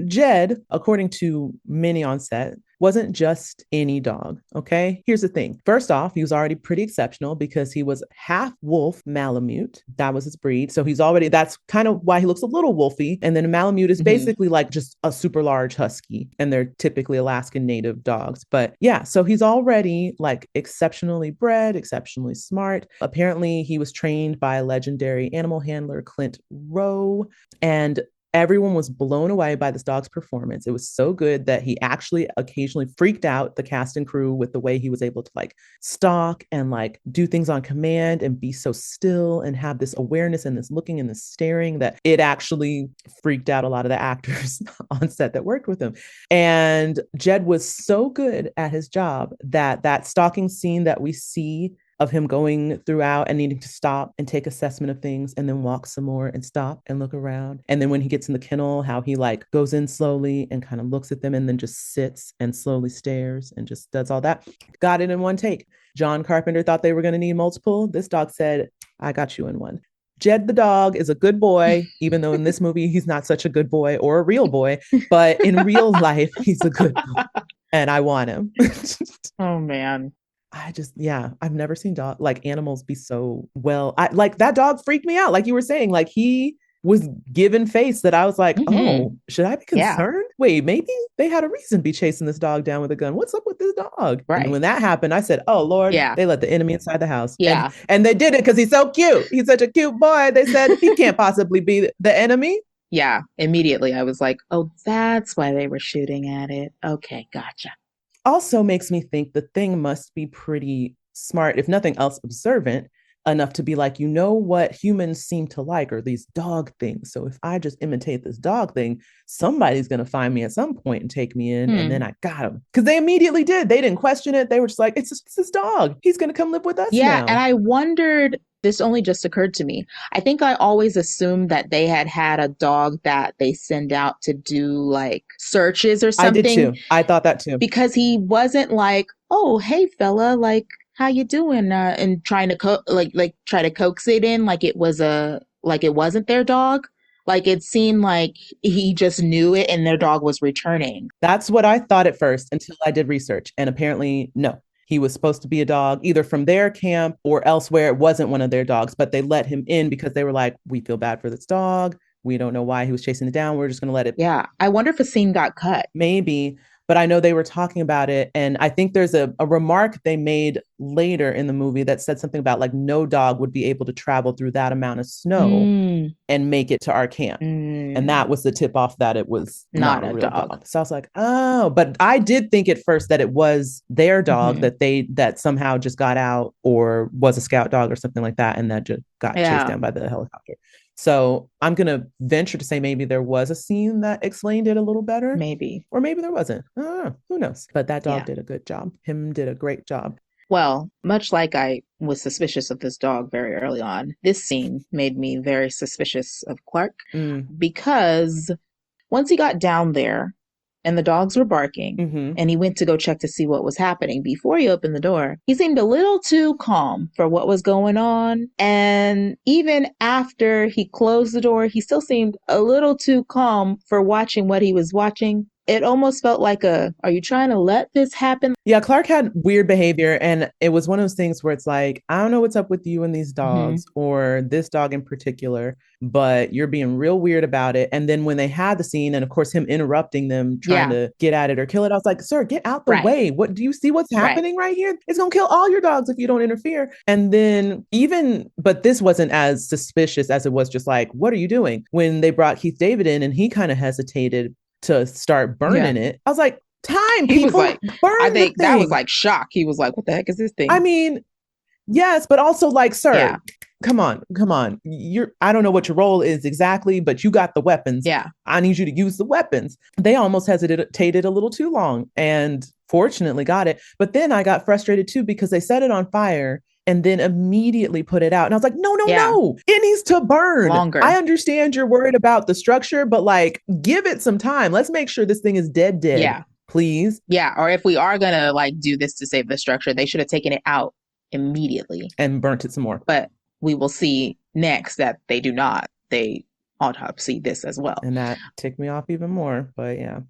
Jed, according to many on set, wasn't just any dog. Okay. Here's the thing. First off, he was already pretty exceptional because he was half wolf Malamute. That was his breed. So that's kind of why he looks a little wolfy. And then a Malamute is basically like just a super large husky. And they're typically Alaskan native dogs. But yeah, so he's already like exceptionally bred, exceptionally smart. Apparently he was trained by legendary animal handler Clint Rowe. And everyone was blown away by this dog's performance. It was so good that he actually occasionally freaked out the cast and crew with the way he was able to like stalk and like do things on command and be so still and have this awareness and this looking and this staring that it actually freaked out a lot of the actors on set that worked with him. And Jed was so good at his job that stalking scene that we see of him going throughout and needing to stop and take assessment of things and then walk some more and stop and look around. And then when he gets in the kennel, how he like goes in slowly and kind of looks at them and then just sits and slowly stares and just does all that. Got it in one take. John Carpenter thought they were going to need multiple. This dog said, I got you in one. Jed the dog is a good boy, even though in this movie he's not such a good boy or a real boy, but in real life, he's a good boy. And I want him. Oh, man. I've never seen animals be so well. Like that dog freaked me out. Like you were saying, like he was given face that I was like, oh, should I be concerned? Yeah. Wait, maybe they had a reason to be chasing this dog down with a gun. What's up with this dog? Right. And when that happened, I said, oh Lord, they let the enemy inside the house. Yeah. And they did it because he's so cute. He's such a cute boy. They said he can't possibly be the enemy. Yeah. Immediately I was like, oh, that's why they were shooting at it. Okay, gotcha. Also makes me think the thing must be pretty smart, if nothing else, observant enough to be like, you know what humans seem to like are these dog things. So if I just imitate this dog thing, somebody's going to find me at some point and take me in. And then I got him. Because they immediately did. They didn't question it. They were just like, it's this dog. He's going to come live with us now. And I wondered, this only just occurred to me. I think I always assumed that they had a dog that they send out to do like searches or something. I did too. I thought that too. Because he wasn't like, oh, hey fella, like, how you doing? And trying to try to coax it in like it wasn't their dog. Like it seemed like he just knew it and their dog was returning. That's what I thought at first until I did research. And apparently, no. He was supposed to be a dog either from their camp or elsewhere. It wasn't one of their dogs, but they let him in because they were like, we feel bad for this dog. We don't know why he was chasing it down. We're just going to let it. Yeah. I wonder if a scene got cut. Maybe, but I know they were talking about it. And I think there's a remark they made later in the movie that said something about like no dog would be able to travel through that amount of snow and make it to our camp. And that was the tip off that it was not a real dog. So I was like, oh, but I did think at first that it was their dog that somehow just got out or was a scout dog or something like that. And that just got chased down by the helicopter. So I'm going to venture to say maybe there was a scene that explained it a little better. Maybe. Or maybe there wasn't. Who knows? But that dog did a good job. Him did a great job. Well, much like I was suspicious of this dog very early on, this scene made me very suspicious of Clark because once he got down there and the dogs were barking and he went to go check to see what was happening before he opened the door, he seemed a little too calm for what was going on. And even after he closed the door, he still seemed a little too calm for watching what he was watching. It almost felt like are you trying to let this happen? Yeah, Clark had weird behavior. And it was one of those things where it's like, I don't know what's up with you and these dogs or this dog in particular, but you're being real weird about it. And then when they had the scene and of course him interrupting them, trying to get at it or kill it, I was like, sir, get out the way. What do you see what's happening right here? It's going to kill all your dogs if you don't interfere. And then but this wasn't as suspicious as it was just like, what are you doing? When they brought Keith David in and he kind of hesitated to start burning it. I was like, time, he people, was like, burn I think the thing. that was like shock. He was like, what the heck is this thing? I mean, yes, but also like, sir, come on. I don't know what your role is exactly, but you got the weapons. Yeah. I need you to use the weapons. They almost hesitated a little too long and fortunately got it. But then I got frustrated too because they set it on fire and then immediately put it out. And I was like, no, it needs to burn longer. I understand you're worried about the structure, but like, give it some time. Let's make sure this thing is dead. Yeah. Please. Yeah. Or if we are going to like do this to save the structure, they should have taken it out immediately. And burnt it some more. But we will see next that they do not. They autopsy this as well. And that ticked me off even more, but yeah.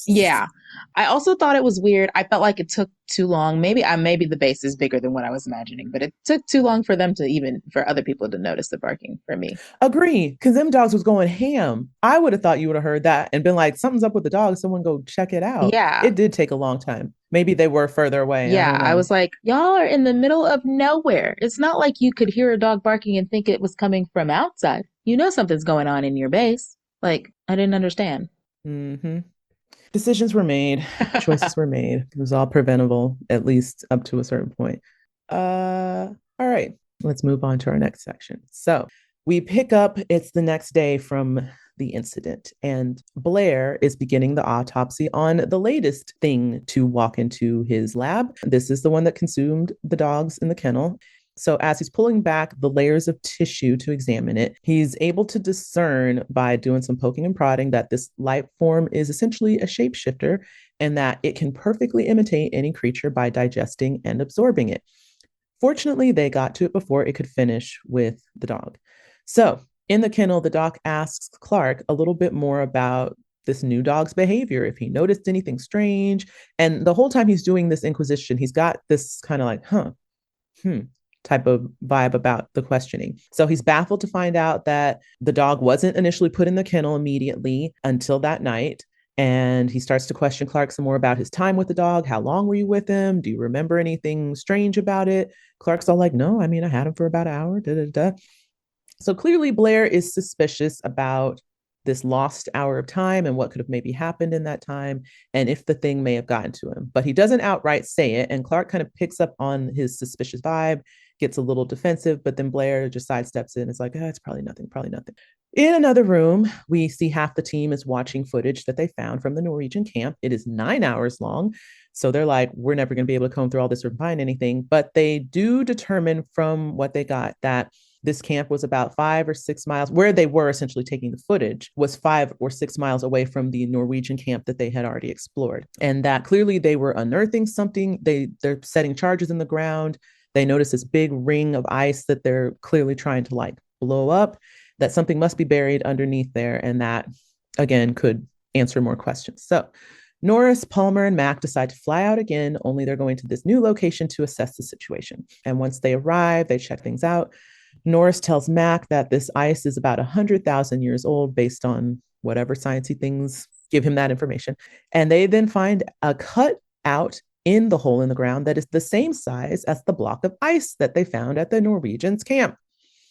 Yeah. I also thought it was weird. I felt like it took too long. Maybe the base is bigger than what I was imagining, but it took too long for them for other people to notice the barking for me. Agree. Because them dogs was going ham. I would have thought you would have heard that and been like, something's up with the dog. Someone go check it out. Yeah. It did take a long time. Maybe they were further away. Yeah. I was like, y'all are in the middle of nowhere. It's not like you could hear a dog barking and think it was coming from outside. You know something's going on in your base. Like, I didn't understand. Decisions were made. Choices were made. It was all preventable, at least up to a certain point. All right. Let's move on to our next section. So we pick up, it's the next day from the incident, and Blair is beginning the autopsy on the latest thing to walk into his lab. This is the one that consumed the dogs in the kennel. So as he's pulling back the layers of tissue to examine it, he's able to discern by doing some poking and prodding that this life form is essentially a shapeshifter and that it can perfectly imitate any creature by digesting and absorbing it. Fortunately, they got to it before it could finish with the dog. So in the kennel, the doc asks Clark a little bit more about this new dog's behavior, if he noticed anything strange. And the whole time he's doing this inquisition, he's got this kind of like, type of vibe about the questioning. So he's baffled to find out that the dog wasn't initially put in the kennel immediately until that night. And he starts to question Clark some more about his time with the dog. How long were you with him? Do you remember anything strange about it? Clark's all like, no, I mean, I had him for about an hour. So clearly Blair is suspicious about this lost hour of time and what could have maybe happened in that time and if the thing may have gotten to him. But he doesn't outright say it. And Clark kind of picks up on his suspicious vibe, gets a little defensive, but then Blair just sidesteps in. It's like, it's probably nothing. In another room, we see half the team is watching footage that they found from the Norwegian camp. It is 9 hours long. So they're like, we're never going to be able to comb through all this or find anything. But they do determine from what they got that this camp was about 5 or 6 miles, where they were essentially taking the footage, was 5 or 6 miles away from the Norwegian camp that they had already explored. And that clearly they were unearthing something. They're setting charges in the ground. They notice this big ring of ice that they're clearly trying to like blow up. that something must be buried underneath there. And that, again, could answer more questions. So Norris, Palmer, and Mac decide to fly out again, only they're going to this new location to assess the situation. And once they arrive, they check things out. Norris tells Mac that this ice is about 100,000 years old based on whatever sciencey things give him that information. And they then find a cut out in the hole in the ground that is the same size as the block of ice that they found at the Norwegians' camp.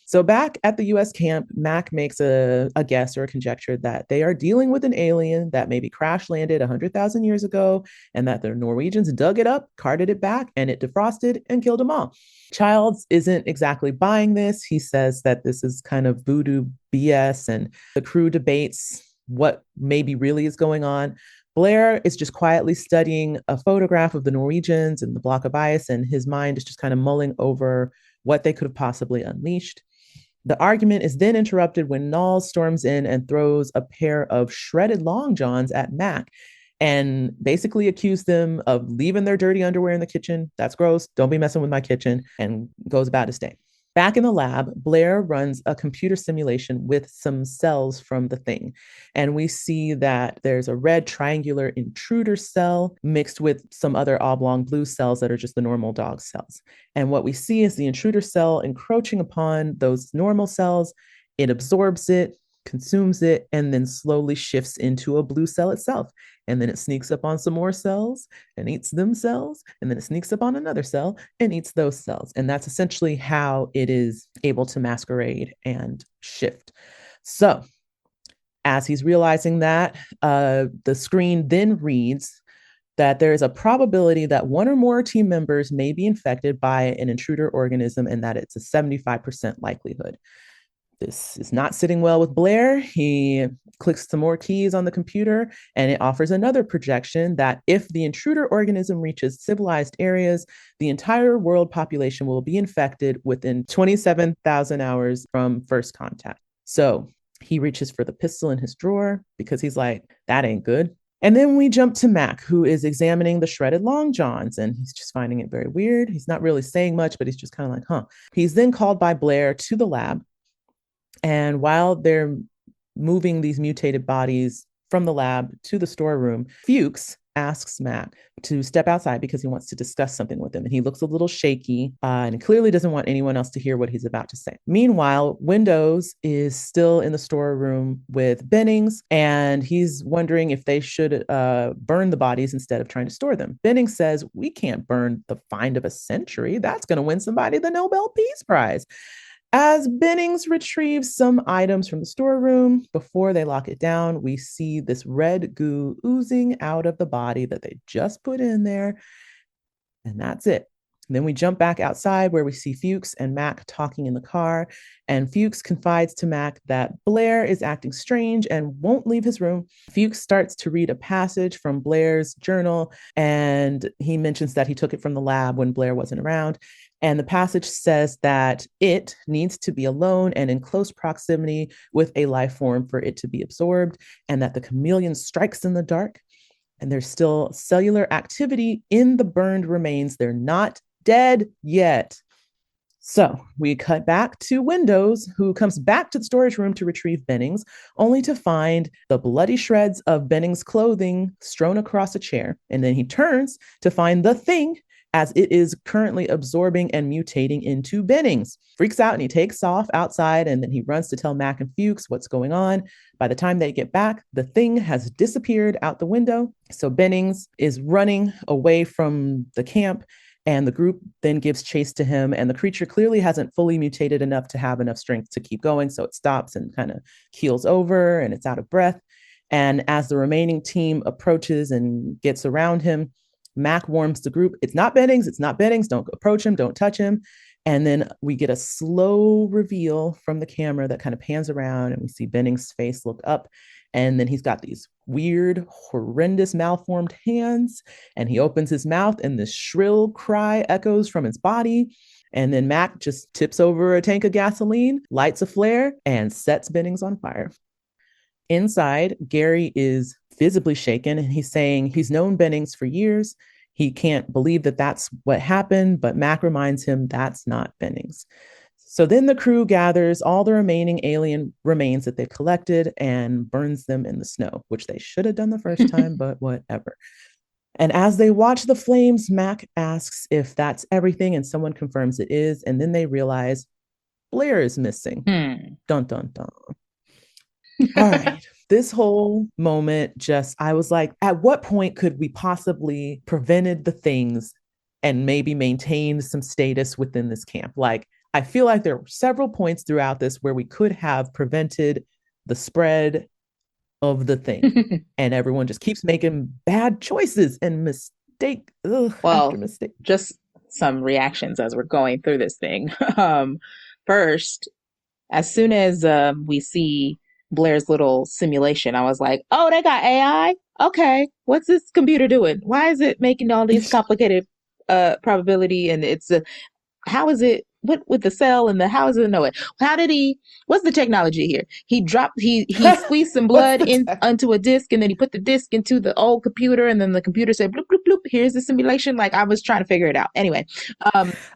So back at the US camp, Mac makes a guess or a conjecture that they are dealing with an alien that maybe crash landed 100,000 years ago, and that the Norwegians dug it up, carted it back, and it defrosted and killed them all. Childs isn't exactly buying this. He says that this is kind of voodoo BS, and the crew debates what maybe really is going on. Blair is just quietly studying a photograph of the Norwegians and the block of ice, and his mind is just kind of mulling over what they could have possibly unleashed. The argument is then interrupted when Knowles storms in and throws a pair of shredded long johns at Mac and basically accused them of leaving their dirty underwear in the kitchen. That's gross. Don't be messing with my kitchen, and goes about his day. Back in the lab, Blair runs a computer simulation with some cells from the thing. And we see that there's a red triangular intruder cell mixed with some other oblong blue cells that are just the normal dog cells. And what we see is the intruder cell encroaching upon those normal cells. It absorbs it, consumes it, and then slowly shifts into a blue cell itself. And then it sneaks up on some more cells and eats them cells. And then it sneaks up on another cell and eats those cells. And that's essentially how it is able to masquerade and shift. So as he's realizing that, the screen then reads that there is a probability that one or more team members may be infected by an intruder organism, and that it's a 75% likelihood. This is not sitting well with Blair. He clicks some more keys on the computer, and it offers another projection that if the intruder organism reaches civilized areas, the entire world population will be infected within 27,000 hours from first contact. So he reaches for the pistol in his drawer because he's like, that ain't good. And then we jump to Mac, who is examining the shredded long johns, and he's just finding it very weird. He's not really saying much, but he's just kind of like, huh. He's then called by Blair to the lab. And while they're moving these mutated bodies from the lab to the storeroom, Fuchs asks Mac to step outside because he wants to discuss something with him. And he looks a little shaky and clearly doesn't want anyone else to hear what he's about to say. Meanwhile, Windows is still in the storeroom with Bennings, and he's wondering if they should burn the bodies instead of trying to store them. Bennings says, we can't burn the find of a century. That's going to win somebody the Nobel Peace Prize. As Bennings retrieves some items from the storeroom, before they lock it down, we see this red goo oozing out of the body that they just put in there. And that's it. And then we jump back outside where we see Fuchs and Mac talking in the car. And Fuchs confides to Mac that Blair is acting strange and won't leave his room. Fuchs starts to read a passage from Blair's journal, and he mentions that he took it from the lab when Blair wasn't around. And the passage says that it needs to be alone and in close proximity with a life form for it to be absorbed, and that the chameleon strikes in the dark, and there's still cellular activity in the burned remains. They're not dead yet. So we cut back to Windows, who comes back to the storage room to retrieve Bennings, only to find the bloody shreds of Bennings' clothing strewn across a chair. And then he turns to find the thing as it is currently absorbing and mutating into Bennings. Freaks out and he takes off outside, and then he runs to tell Mac and Fuchs what's going on. By the time they get back, the thing has disappeared out the window. So Bennings is running away from the camp, and the group then gives chase to him, and the creature clearly hasn't fully mutated enough to have enough strength to keep going. So it stops and kind of keels over, and it's out of breath. And as the remaining team approaches and gets around him, Mac warns the group, it's not Bennings, it's not Bennings, don't approach him, don't touch him. And then we get a slow reveal from the camera that kind of pans around, and we see Bennings' face look up, and then he's got these weird, horrendous, malformed hands, and he opens his mouth, and this shrill cry echoes from his body. And then Mac just tips over a tank of gasoline, lights a flare, and sets Bennings on fire. Inside, Gary is visibly shaken, and he's saying he's known Bennings for years. He can't believe that that's what happened, but Mac reminds him that's not Bennings. So then the crew gathers all the remaining alien remains that they've collected and burns them in the snow, which they should have done the first time, but whatever. And as they watch the flames, Mac asks if that's everything, and someone confirms it is. And then they realize Blair is missing. Dun, dun, dun. All right. This whole moment I was like, at what point could we possibly prevented the things and maybe maintained some status within this camp? Like, I feel like there were several points throughout this where we could have prevented the spread of the thing. And everyone just keeps making bad choices and after mistake. Just some reactions as we're going through this thing. First, as soon as we see Blair's little simulation, I was like, oh, they got AI? Okay, what's this computer doing? Why is it making all these complicated probability? And how is it, what with the cell and how does it know it? What's the technology here? He squeezed some blood onto a disc, and then he put the disc into the old computer, and then the computer said, bloop, bloop, bloop, here's the simulation. Like, I was trying to figure it out. Anyway.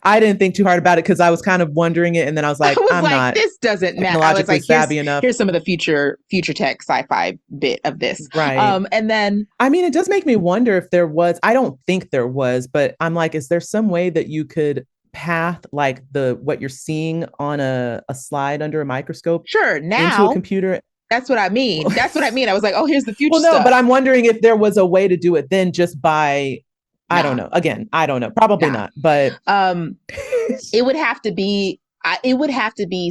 I didn't think too hard about it because I was kind of wondering it, and then I was like, not this doesn't matter. I was like, savvy enough. Here's some of the future tech sci-fi bit of this. Right. And then, I mean, it does make me wonder if there was, I don't think there was, but I'm like, is there some way that you could path like what you're seeing on a slide under a microscope now into a computer? That's what I mean. I was like, oh, here's the future stuff. But I'm wondering if there was a way to do it then just by I don't know. Again, I don't know. Probably not. But it would have to be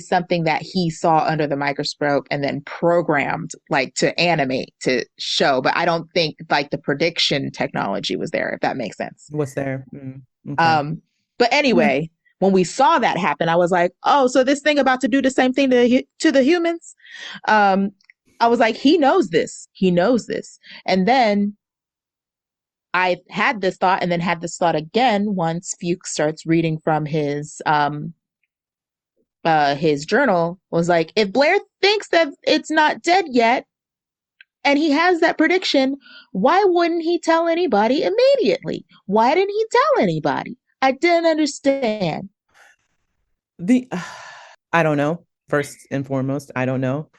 something that he saw under the microscope and then programmed like to animate to show. But I don't think like the prediction technology was there, if that makes sense. What's there? Okay. But anyway, when we saw that happen, I was like, oh, so this thing about to do the same thing to the humans? I was like, he knows this. And then I had this thought and then had this thought again once Fuchs starts reading from his journal, was like, if Blair thinks that it's not dead yet and he has that prediction, why wouldn't he tell anybody immediately? Why didn't he tell anybody? I didn't understand. I don't know. First and foremost, I don't know.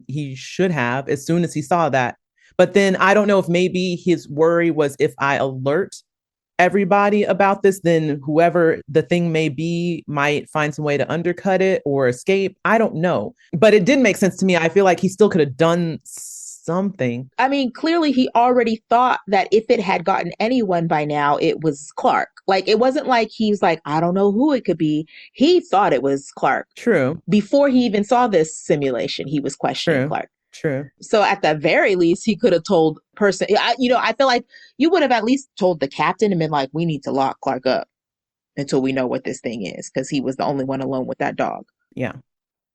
He should have as soon as he saw that. But then I don't know if maybe his worry was if I alert everybody about this, then whoever the thing may be might find some way to undercut it or escape. I don't know. But it did make sense to me. I feel like he still could have done something. I mean, clearly he already thought that if it had gotten anyone by now, it was Clark. Like, it wasn't like he was like, I don't know who it could be. He thought it was Clark. True. Before he even saw this simulation, he was questioning Clark. True. So at the very least, he could have told I feel like you would have at least told the captain and been like, we need to lock Clark up until we know what this thing is, because he was the only one alone with that dog. Yeah.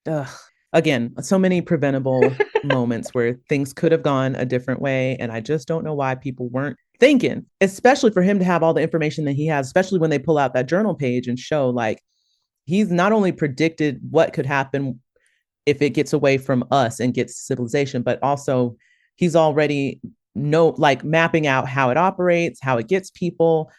Ugh. Again, so many preventable moments where things could have gone a different way. And I just don't know why people weren't thinking, especially for him to have all the information that he has, especially when they pull out that journal page and show like he's not only predicted what could happen if it gets away from us and gets civilization, but also he's already mapping out how it operates, how it gets people,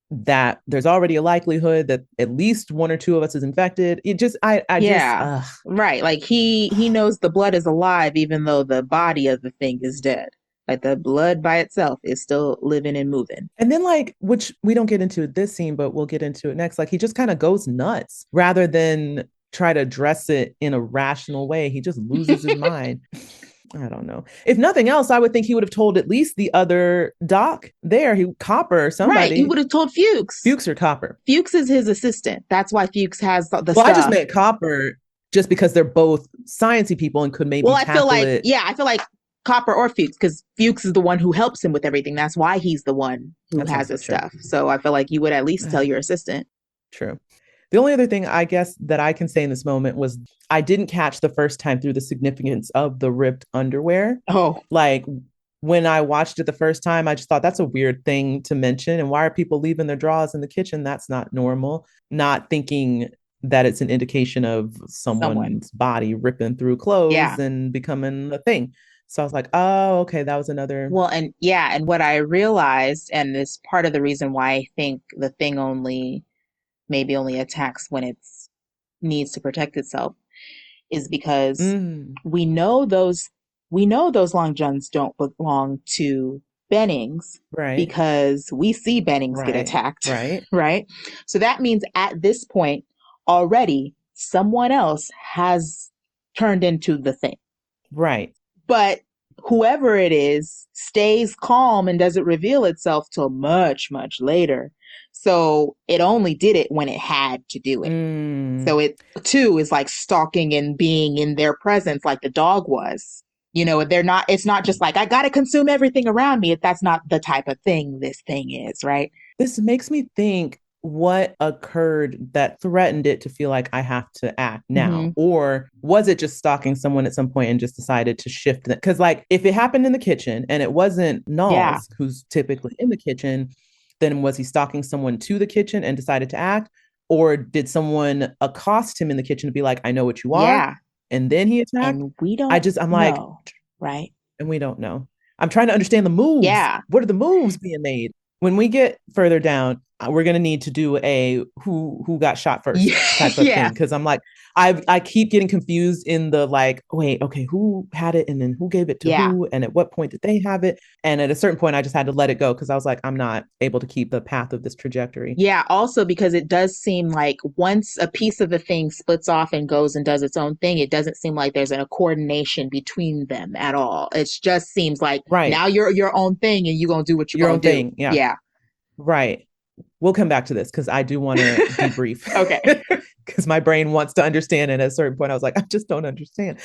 that there's already a likelihood that at least one or two of us is infected. It just, right. Like he knows the blood is alive, even though the body of the thing is dead. Like the blood by itself is still living and moving. And then which we don't get into this scene, but we'll get into it next. Like he just kind of goes nuts rather than try to address it in a rational way. He just loses his mind. I don't know. If nothing else, I would think he would have told at least the other doc there, Copper or somebody. Right, he would have told Fuchs. Fuchs or Copper. Fuchs is his assistant. That's why Fuchs has the stuff. I just meant Copper just because they're both sciencey people and could maybe tackle it. I feel like Copper or Fuchs, because Fuchs is the one who helps him with everything. That's why he's the one who has his stuff. So I feel like you would at least tell your assistant. True. The only other thing I guess that I can say in this moment was I didn't catch the first time through the significance of the ripped underwear. Oh. Like when I watched it the first time, I just thought that's a weird thing to mention. And why are people leaving their drawers in the kitchen? That's not normal. Not thinking that it's an indication of someone's body ripping through clothes and becoming a thing. So I was like, oh, okay, that was another. Well, and what I realized, and this part of the reason why I think the thing maybe only attacks when it's needs to protect itself is because Mm, we know those long johns don't belong to Bennings right, because we see Bennings get right, attacked, right, right? So that means at this point already someone else has turned into the thing. right. But whoever it is stays calm and doesn't reveal itself till much, much later. So it only did it when it had to do it. Mm. So it too is like stalking and being in their presence like the dog was. It's not just like, I got to consume everything around me. That's not the type of thing this thing is, right? This makes me think what occurred that threatened it to feel like I have to act now. Mm-hmm. Or was it just stalking someone at some point and just decided to shift that? Because, like, if it happened in the kitchen and it wasn't Yeah. Knowles, who's typically in the kitchen, then was he stalking someone to the kitchen and decided to act? Or did someone accost him in the kitchen to be like, I know what you are? Yeah. And then he attacked? And we don't I'm like, know, right? and we don't know. I'm trying to understand the moves. Yeah. What are the moves being made? When we get further down, we're gonna need to do a who got shot first type of Yeah. thing because I'm like I keep getting confused in the like wait okay who had it and then who gave it to Yeah. who and at what point did they have it, and at a certain point I just had to let it go because I was like I'm not able to keep the path of this trajectory. Yeah, also because it does seem like once a piece of the thing splits off and goes and does its own thing, it doesn't seem like there's a coordination between them at all. It just seems like Right, now you're your own thing and you're going to do what you're your going own to do. thing. Yeah, Yeah. right. We'll come back to this because I do want to debrief. Okay. Because my brain wants to understand. And at a certain point, I was like, I just don't understand.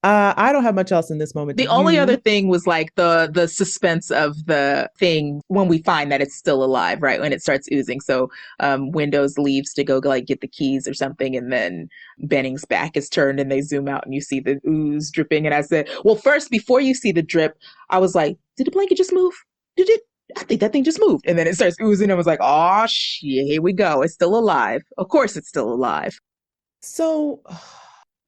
I don't have much else in this moment. Do The only other you? thing was like the suspense of the thing when we find that it's still alive, right? When it starts oozing. So Windows leaves to go like get the keys or something, and then Benning's back is turned and they zoom out and you see the ooze dripping. And I said, well, first before you see the drip, I was like, did the blanket just move? Did it? I think that thing just moved. And then it starts oozing. I was like, oh shit, here we go. It's still alive. Of course it's still alive. So,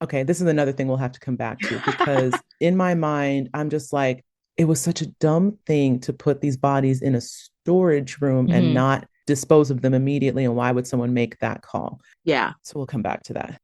okay, this is another thing we'll have to come back to because in my mind, I'm just like, it was such a dumb thing to put these bodies in a storage room and Mm-hmm. not dispose of them immediately. And why would someone make that call? Yeah. So we'll come back to that.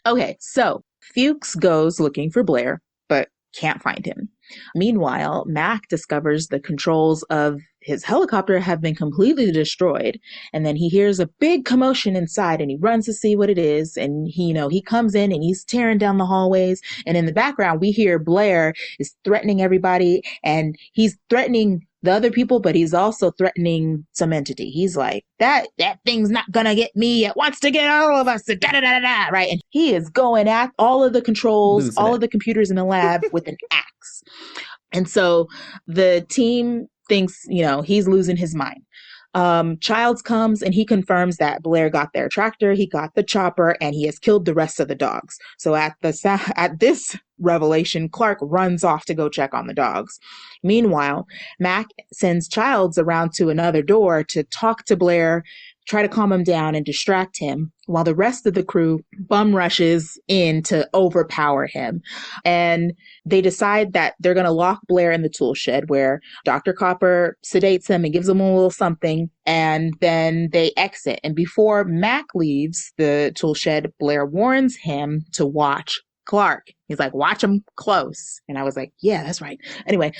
Okay, so Fuchs goes looking for Blair, but can't find him. Meanwhile, Mac discovers the controls of his helicopter have been completely destroyed, and then he hears a big commotion inside and he runs to see what it is, and he comes in and he's tearing down the hallways, and in the background we hear Blair is threatening everybody, and he's threatening the other people, but he's also threatening some entity. He's like, that thing's not gonna get me. It wants to get all of us. Da, da, da, da, da, right? And he is going at all of the controls, Losing all it. of the computers in the lab with an axe. And so the team thinks, he's losing his mind. Childs comes and he confirms that Blair got their tractor, he got the chopper, and he has killed the rest of the dogs. So at this revelation, Clark runs off to go check on the dogs. Meanwhile, Mac sends Childs around to another door to talk to Blair, try to calm him down and distract him, while the rest of the crew bum rushes in to overpower him. And they decide that they're going to lock Blair in the tool shed where Dr. Copper sedates him and gives him a little something, and then they exit. And before Mac leaves the tool shed, Blair warns him to watch Clark. He's like, watch him close. And I was like, yeah, that's right. Anyway,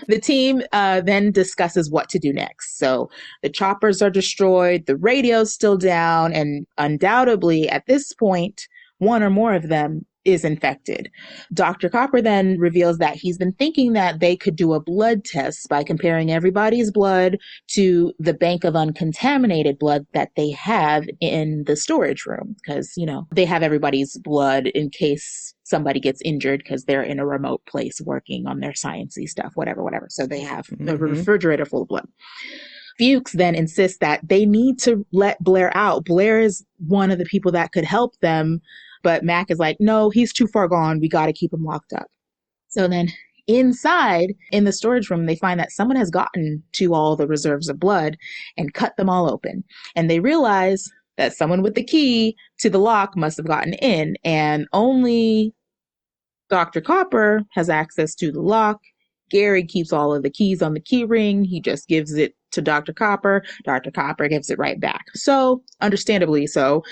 the team then discusses what to do next. So the choppers are destroyed, the radio's still down, and undoubtedly at this point, one or more of them is infected. Dr. Copper then reveals that he's been thinking that they could do a blood test by comparing everybody's blood to the bank of uncontaminated blood that they have in the storage room. Because, they have everybody's blood in case somebody gets injured because they're in a remote place working on their sciencey stuff, whatever. So they have a refrigerator full of blood. Fuchs then insists that they need to let Blair out. Blair is one of the people that could help them. But Mac is like, no, he's too far gone. We got to keep him locked up. So then inside in the storage room, they find that someone has gotten to all the reserves of blood and cut them all open. And they realize that someone with the key to the lock must have gotten in, and only Dr. Copper has access to the lock. Gary keeps all of the keys on the key ring. He just gives it to Dr. Copper. Dr. Copper gives it right back. So, understandably so,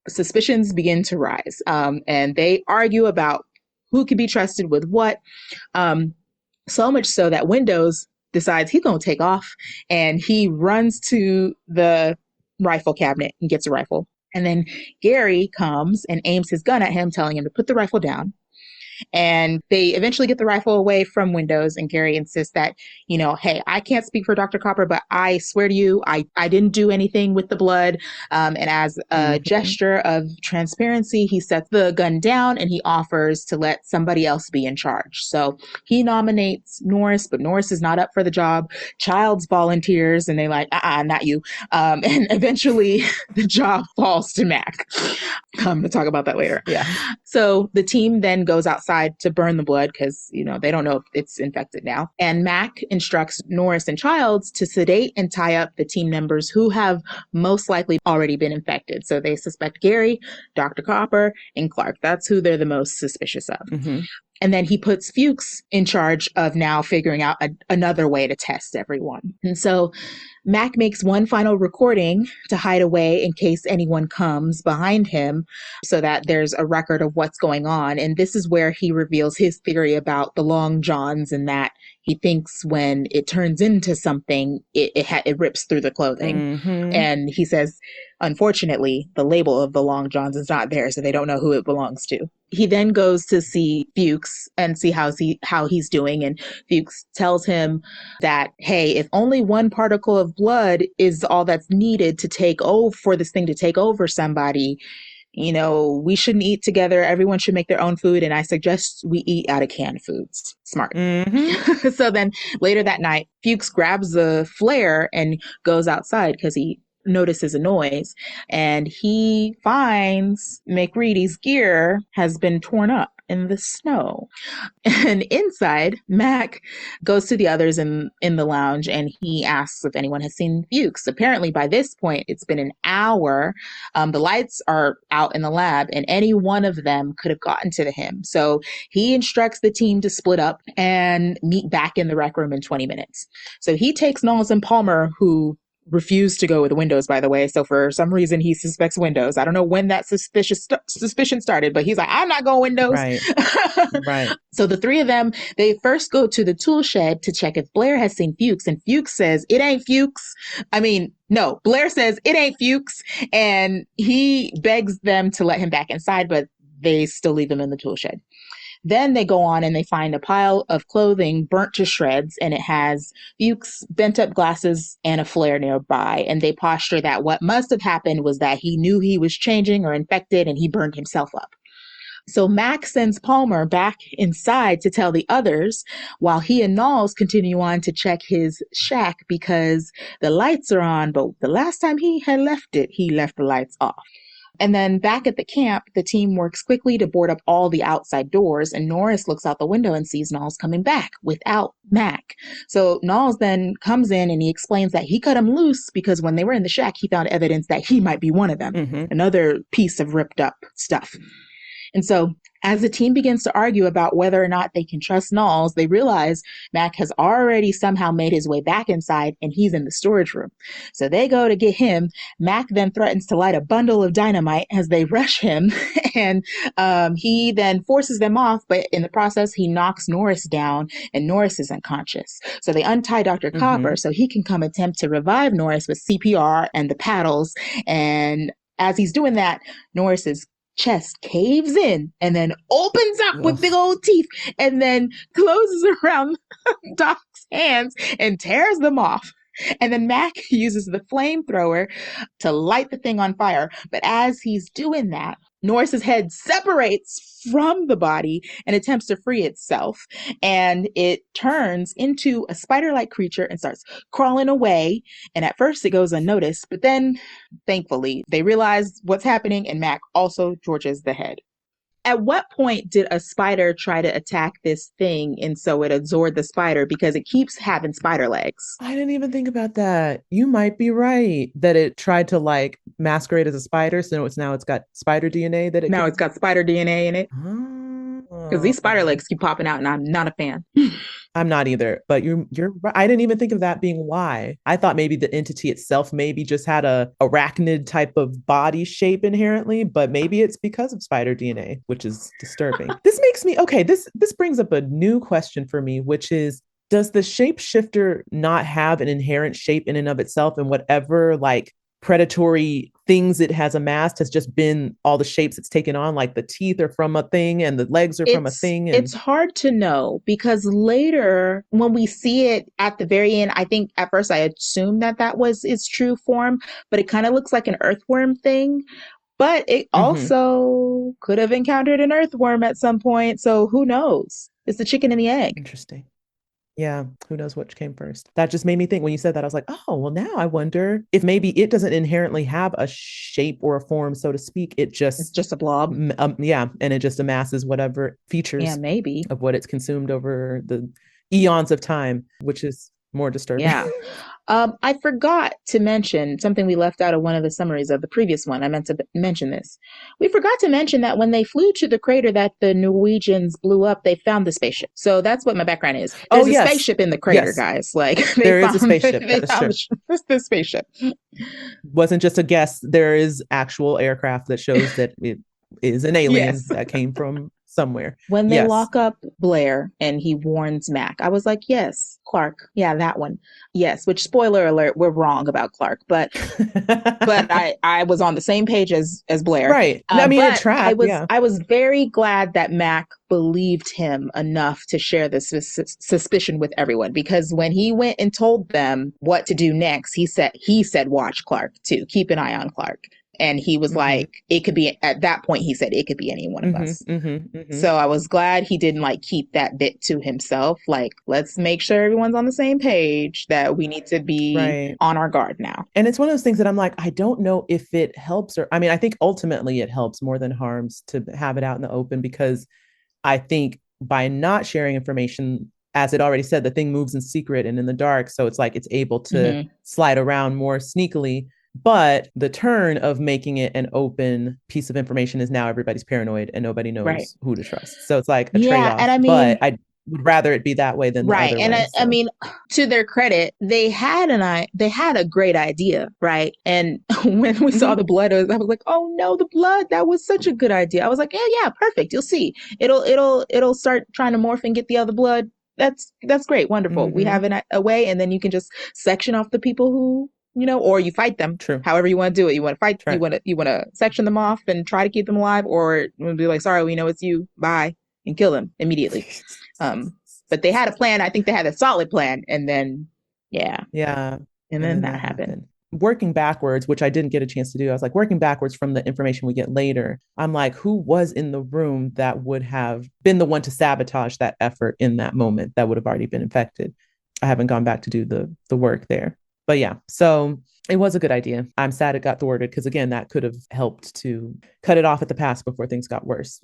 suspicions begin to rise, and they argue about who can be trusted with what. So much so that Windows decides he's going to take off, and he runs to the rifle cabinet and gets a rifle. And then Gary comes and aims his gun at him, telling him to put the rifle down. And they eventually get the rifle away from Windows, and Gary insists that, hey, I can't speak for Dr. Copper, but I swear to you, I didn't do anything with the blood. And as a gesture of transparency, he sets the gun down and he offers to let somebody else be in charge. So he nominates Norris, but Norris is not up for the job. Childs volunteers, and they're like, not you. And eventually the job falls to Mac. I'm going to talk about that later. Yeah. So the team then goes outside to burn the blood because, they don't know if it's infected now. And Mac instructs Norris and Childs to sedate and tie up the team members who have most likely already been infected. So they suspect Gary, Dr. Copper, and Clark. That's who they're the most suspicious of. Mm-hmm. And then he puts Fuchs in charge of now figuring out another way to test everyone. And so Mac makes one final recording to hide away in case anyone comes behind him so that there's a record of what's going on. And this is where he reveals his theory about the long johns, and that he thinks when it turns into something, it rips through the clothing. Mm-hmm. And he says, unfortunately, the label of the long johns is not there, so they don't know who it belongs to. He then goes to see Fuchs and see how he's doing. And Fuchs tells him that, hey, if only one particle of blood is all that's needed to take over for this thing to take over somebody, we shouldn't eat together. Everyone should make their own food. And I suggest we eat out of canned foods. Smart. Mm-hmm. So then later that night, Fuchs grabs the flare and goes outside because he notices a noise, and he finds McReady's gear has been torn up in the snow. And inside, Mac goes to the others in the lounge, and he asks if anyone has seen Fuchs. Apparently by this point, it's been an hour. The lights are out in the lab, and any one of them could have gotten to him. So he instructs the team to split up and meet back in the rec room in 20 minutes. So he takes Knowles and Palmer, who refused to go with Windows, by the way. So for some reason, he suspects Windows. I don't know when that suspicion started, but he's like, I'm not going Windows. Right. Right. So the three of them, they first go to the tool shed to check if Blair has seen Fuchs, and Fuchs says, it ain't Fuchs. No, Blair says, it ain't Fuchs. And he begs them to let him back inside, but they still leave him in the tool shed. Then they go on and they find a pile of clothing burnt to shreds, and it has Fuchs' bent up glasses and a flare nearby. And they posture that what must have happened was that he knew he was changing or infected, and he burned himself up. So Mac sends Palmer back inside to tell the others, while he and Knowles continue on to check his shack because the lights are on, but the last time he had left it, he left the lights off. And then back at the camp, the team works quickly to board up all the outside doors, and Norris looks out the window and sees Knowles coming back without Mac. So Knowles then comes in and he explains that he cut him loose because when they were in the shack, he found evidence that he might be one of them, another piece of ripped up stuff. And so as the team begins to argue about whether or not they can trust Knowles, they realize Mac has already somehow made his way back inside, and he's in the storage room. So they go to get him. Mac then threatens to light a bundle of dynamite as they rush him, and he then forces them off, but in the process, he knocks Norris down, and Norris is unconscious. So they untie Dr. Copper so he can come attempt to revive Norris with CPR and the paddles, and as he's doing that, Norris's chest caves in and then opens up with big old teeth and then closes around Doc's hands and tears them off. And then Mac uses the flamethrower to light the thing on fire. But as he's doing that, Norris's head separates from the body and attempts to free itself. And it turns into a spider-like creature and starts crawling away. And at first it goes unnoticed, but then thankfully they realize what's happening, and Mac also torches the head. At what point did a spider try to attack this thing and so it absorbed the spider, because it keeps having spider legs? I didn't even think about that. You might be right that it tried to like masquerade as a spider, so it's got spider DNA that it Now it's got spider DNA in it. Because these spider legs keep popping out, and I'm not a fan. I'm not either, but you're right. I didn't even think of that being why. I thought maybe the entity itself maybe just had a arachnid type of body shape inherently, but maybe it's because of spider DNA, which is disturbing. This makes me okay. This brings up a new question for me, which is, does the shapeshifter not have an inherent shape in and of itself, and whatever like predatory things it has amassed has just been all the shapes it's taken on, like the teeth are from a thing and the legs are from a thing? And It's hard to know because later when we see it at the very end, I think at first I assumed that was its true form, but it kind of looks like an earthworm thing. But it also could have encountered an earthworm at some point. So who knows? It's the chicken and the egg. Interesting. Yeah, who knows which came first? That just made me think when you said that, I was like, oh, well, now I wonder if maybe it doesn't inherently have a shape or a form, so to speak. It's just a blob. Yeah, and it just amasses whatever features maybe of what it's consumed over the eons of time, which is more disturbing. Yeah. I forgot to mention something we left out of one of the summaries of the previous one. I meant to mention this. We forgot to mention that when they flew to the crater that the Norwegians blew up, they found the spaceship. So that's what my background is. There's a spaceship in the crater, guys. Like there is a spaceship. That is true. The spaceship. Wasn't just a guess. There is actual aircraft that shows that it is an alien that came from somewhere. When they lock up Blair and he warns Mac, I was like, yes, Clark. Yeah, that one. Yes, which spoiler alert, we're wrong about Clark, but I was on the same page as Blair. Right. I mean, it tracked. I was very glad that Mac believed him enough to share this suspicion with everyone, because when he went and told them what to do next, he said watch Clark too. Keep an eye on Clark. And he was like, it could be, at that point, he said it could be any one of us. So I was glad he didn't like keep that bit to himself. Like, let's make sure everyone's on the same page that we need to be on our guard now. And it's one of those things that I'm like, I don't know if it helps or, I mean, I think ultimately it helps more than harms to have it out in the open, because I think by not sharing information, as it already said, the thing moves in secret and in the dark. So it's like it's able to slide around more sneakily. But the turn of making it an open piece of information is now everybody's paranoid and nobody knows who to trust. So it's like a trade-off. And I mean, but I would rather it be that way than the other way. I mean, to their credit, they had a great idea, right? And when we saw the blood, I was like, oh no, the blood! That was such a good idea. I was like, yeah, perfect. You'll see. It'll start trying to morph and get the other blood. That's great, wonderful. We have a way, and then you can just section off the people who, or you fight them. True. However you want to do it. You want to fight. You want to section them off and try to keep them alive, or be like, sorry, we know it's you. Bye, and kill them immediately. But they had a plan. I think they had a solid plan, and then and then that happened. Working backwards, which I didn't get a chance to do. I was like working backwards from the information we get later. I'm like, who was in the room that would have been the one to sabotage that effort in that moment that would have already been infected? I haven't gone back to do the work there. But yeah, so it was a good idea. I'm sad it got thwarted because, again, that could have helped to cut it off at the pass before things got worse.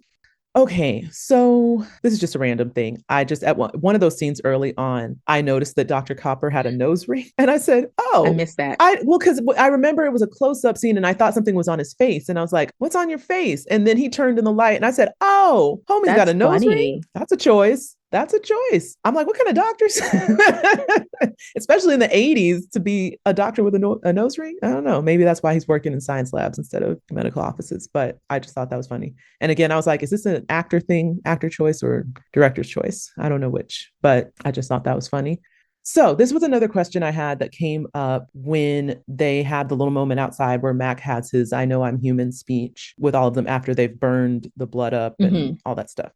Okay, so this is just a random thing. I just, at one of those scenes early on, I noticed that Dr. Copper had a nose ring. And I said, oh. I missed that. Because I remember it was a close-up scene and I thought something was on his face. And I was like, what's on your face? And then he turned in the light and I said, oh, homie's got a nose ring? That's a choice. That's a choice. I'm like, what kind of doctors? Especially in the 80s, to be a doctor with a nose ring? I don't know. Maybe that's why he's working in science labs instead of medical offices. But I just thought that was funny. And again, I was like, is this an actor thing, actor choice, or director's choice? I don't know which, but I just thought that was funny. So this was another question I had that came up when they had the little moment outside where Mac has his I know I'm human speech with all of them after they've burned the blood up and all that stuff.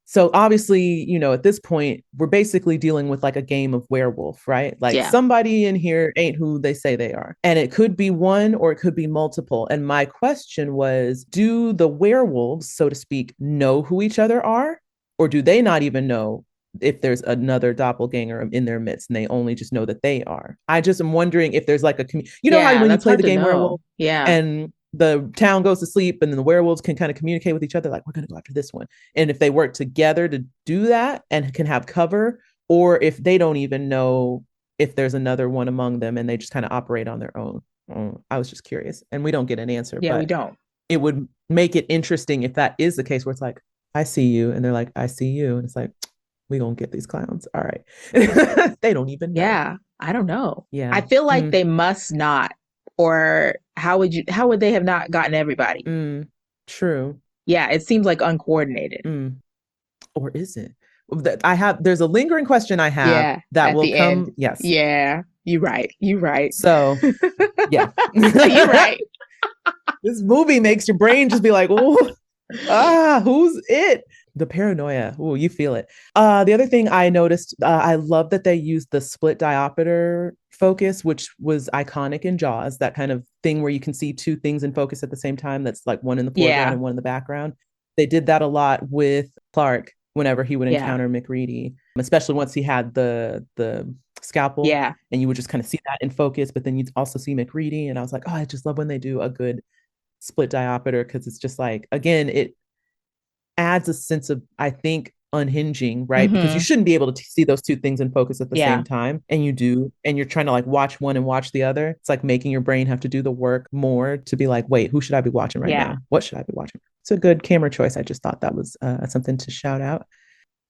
So obviously, at this point, we're basically dealing with like a game of werewolf, right? Like somebody in here ain't who they say they are. And it could be one or it could be multiple. And my question was, do the werewolves, so to speak, know who each other are? Or do they not even know if there's another doppelganger in their midst and they only just know that they are? I just am wondering if there's like a, how when you play the game Werewolf and the town goes to sleep and then the werewolves can kind of communicate with each other, like, we're going to go after this one. And if they work together to do that and can have cover, or if they don't even know if there's another one among them and they just kind of operate on their own. I was just curious. And we don't get an answer. Yeah, we don't. It would make it interesting if that is the case where it's like, I see you. And they're like, I see you. And it's like, we gonna get these clowns. All right. They don't even know. Yeah, I don't know. Yeah. I feel like they must not, or how would they have not gotten everybody? True. Yeah, it seems like uncoordinated. Or is it? There's a lingering question I have Yeah, that at will the come. end. Yes. Yeah, you're right. You're right. So, yeah. You're right. This movie makes your brain just be like, oh, who's it? The paranoia. Oh, you feel it. The other thing I noticed, I love that they used the split diopter focus, which was iconic in Jaws, that kind of thing where you can see two things in focus at the same time. That's like one in the foreground and one in the background. They did that a lot with Clark whenever he would encounter McReady, especially once he had the scalpel. Yeah. And you would just kind of see that in focus, but then you'd also see McReady. And I was like, oh, I just love when they do a good split diopter, because it's just like, again, it adds a sense of, I think, unhinging, right? Because you shouldn't be able to see those two things in focus at the same time, and you do, and you're trying to like watch one and watch the other. It's like making your brain have to do the work more to be like, wait, who should I be watching right now? What should I be watching? It's a good camera choice. I just thought that was something to shout out.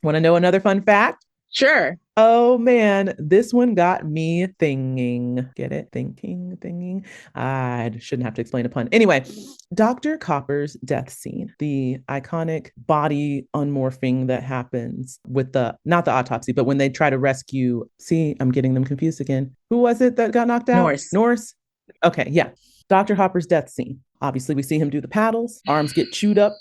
Want to know another fun fact? Sure. Oh man, this one got me thinking. Get it? Thinking. I shouldn't have to explain a pun. Anyway, Dr. Copper's death scene, the iconic body unmorphing that happens with not the autopsy, but when they try to rescue. See, I'm getting them confused again. Who was it that got knocked out? Norse. Okay, yeah. Dr. Hopper's death scene. Obviously, we see him do the paddles, arms get chewed up.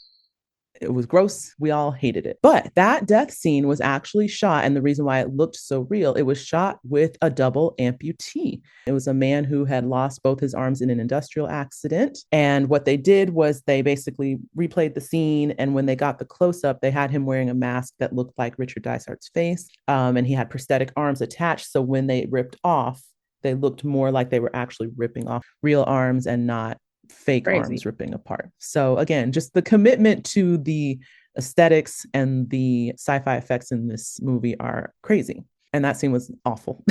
It was gross. We all hated it. But that death scene was actually shot, and the reason why it looked so real, it was shot with a double amputee. It was a man who had lost both his arms in an industrial accident. And what they did was they basically replayed the scene, and when they got the close-up, they had him wearing a mask that looked like Richard Dysart's face, and he had prosthetic arms attached. So when they ripped off, they looked more like they were actually ripping off real arms and not fake arms ripping apart. So again, just the commitment to the aesthetics and the sci-fi effects in this movie are crazy. And that scene was awful.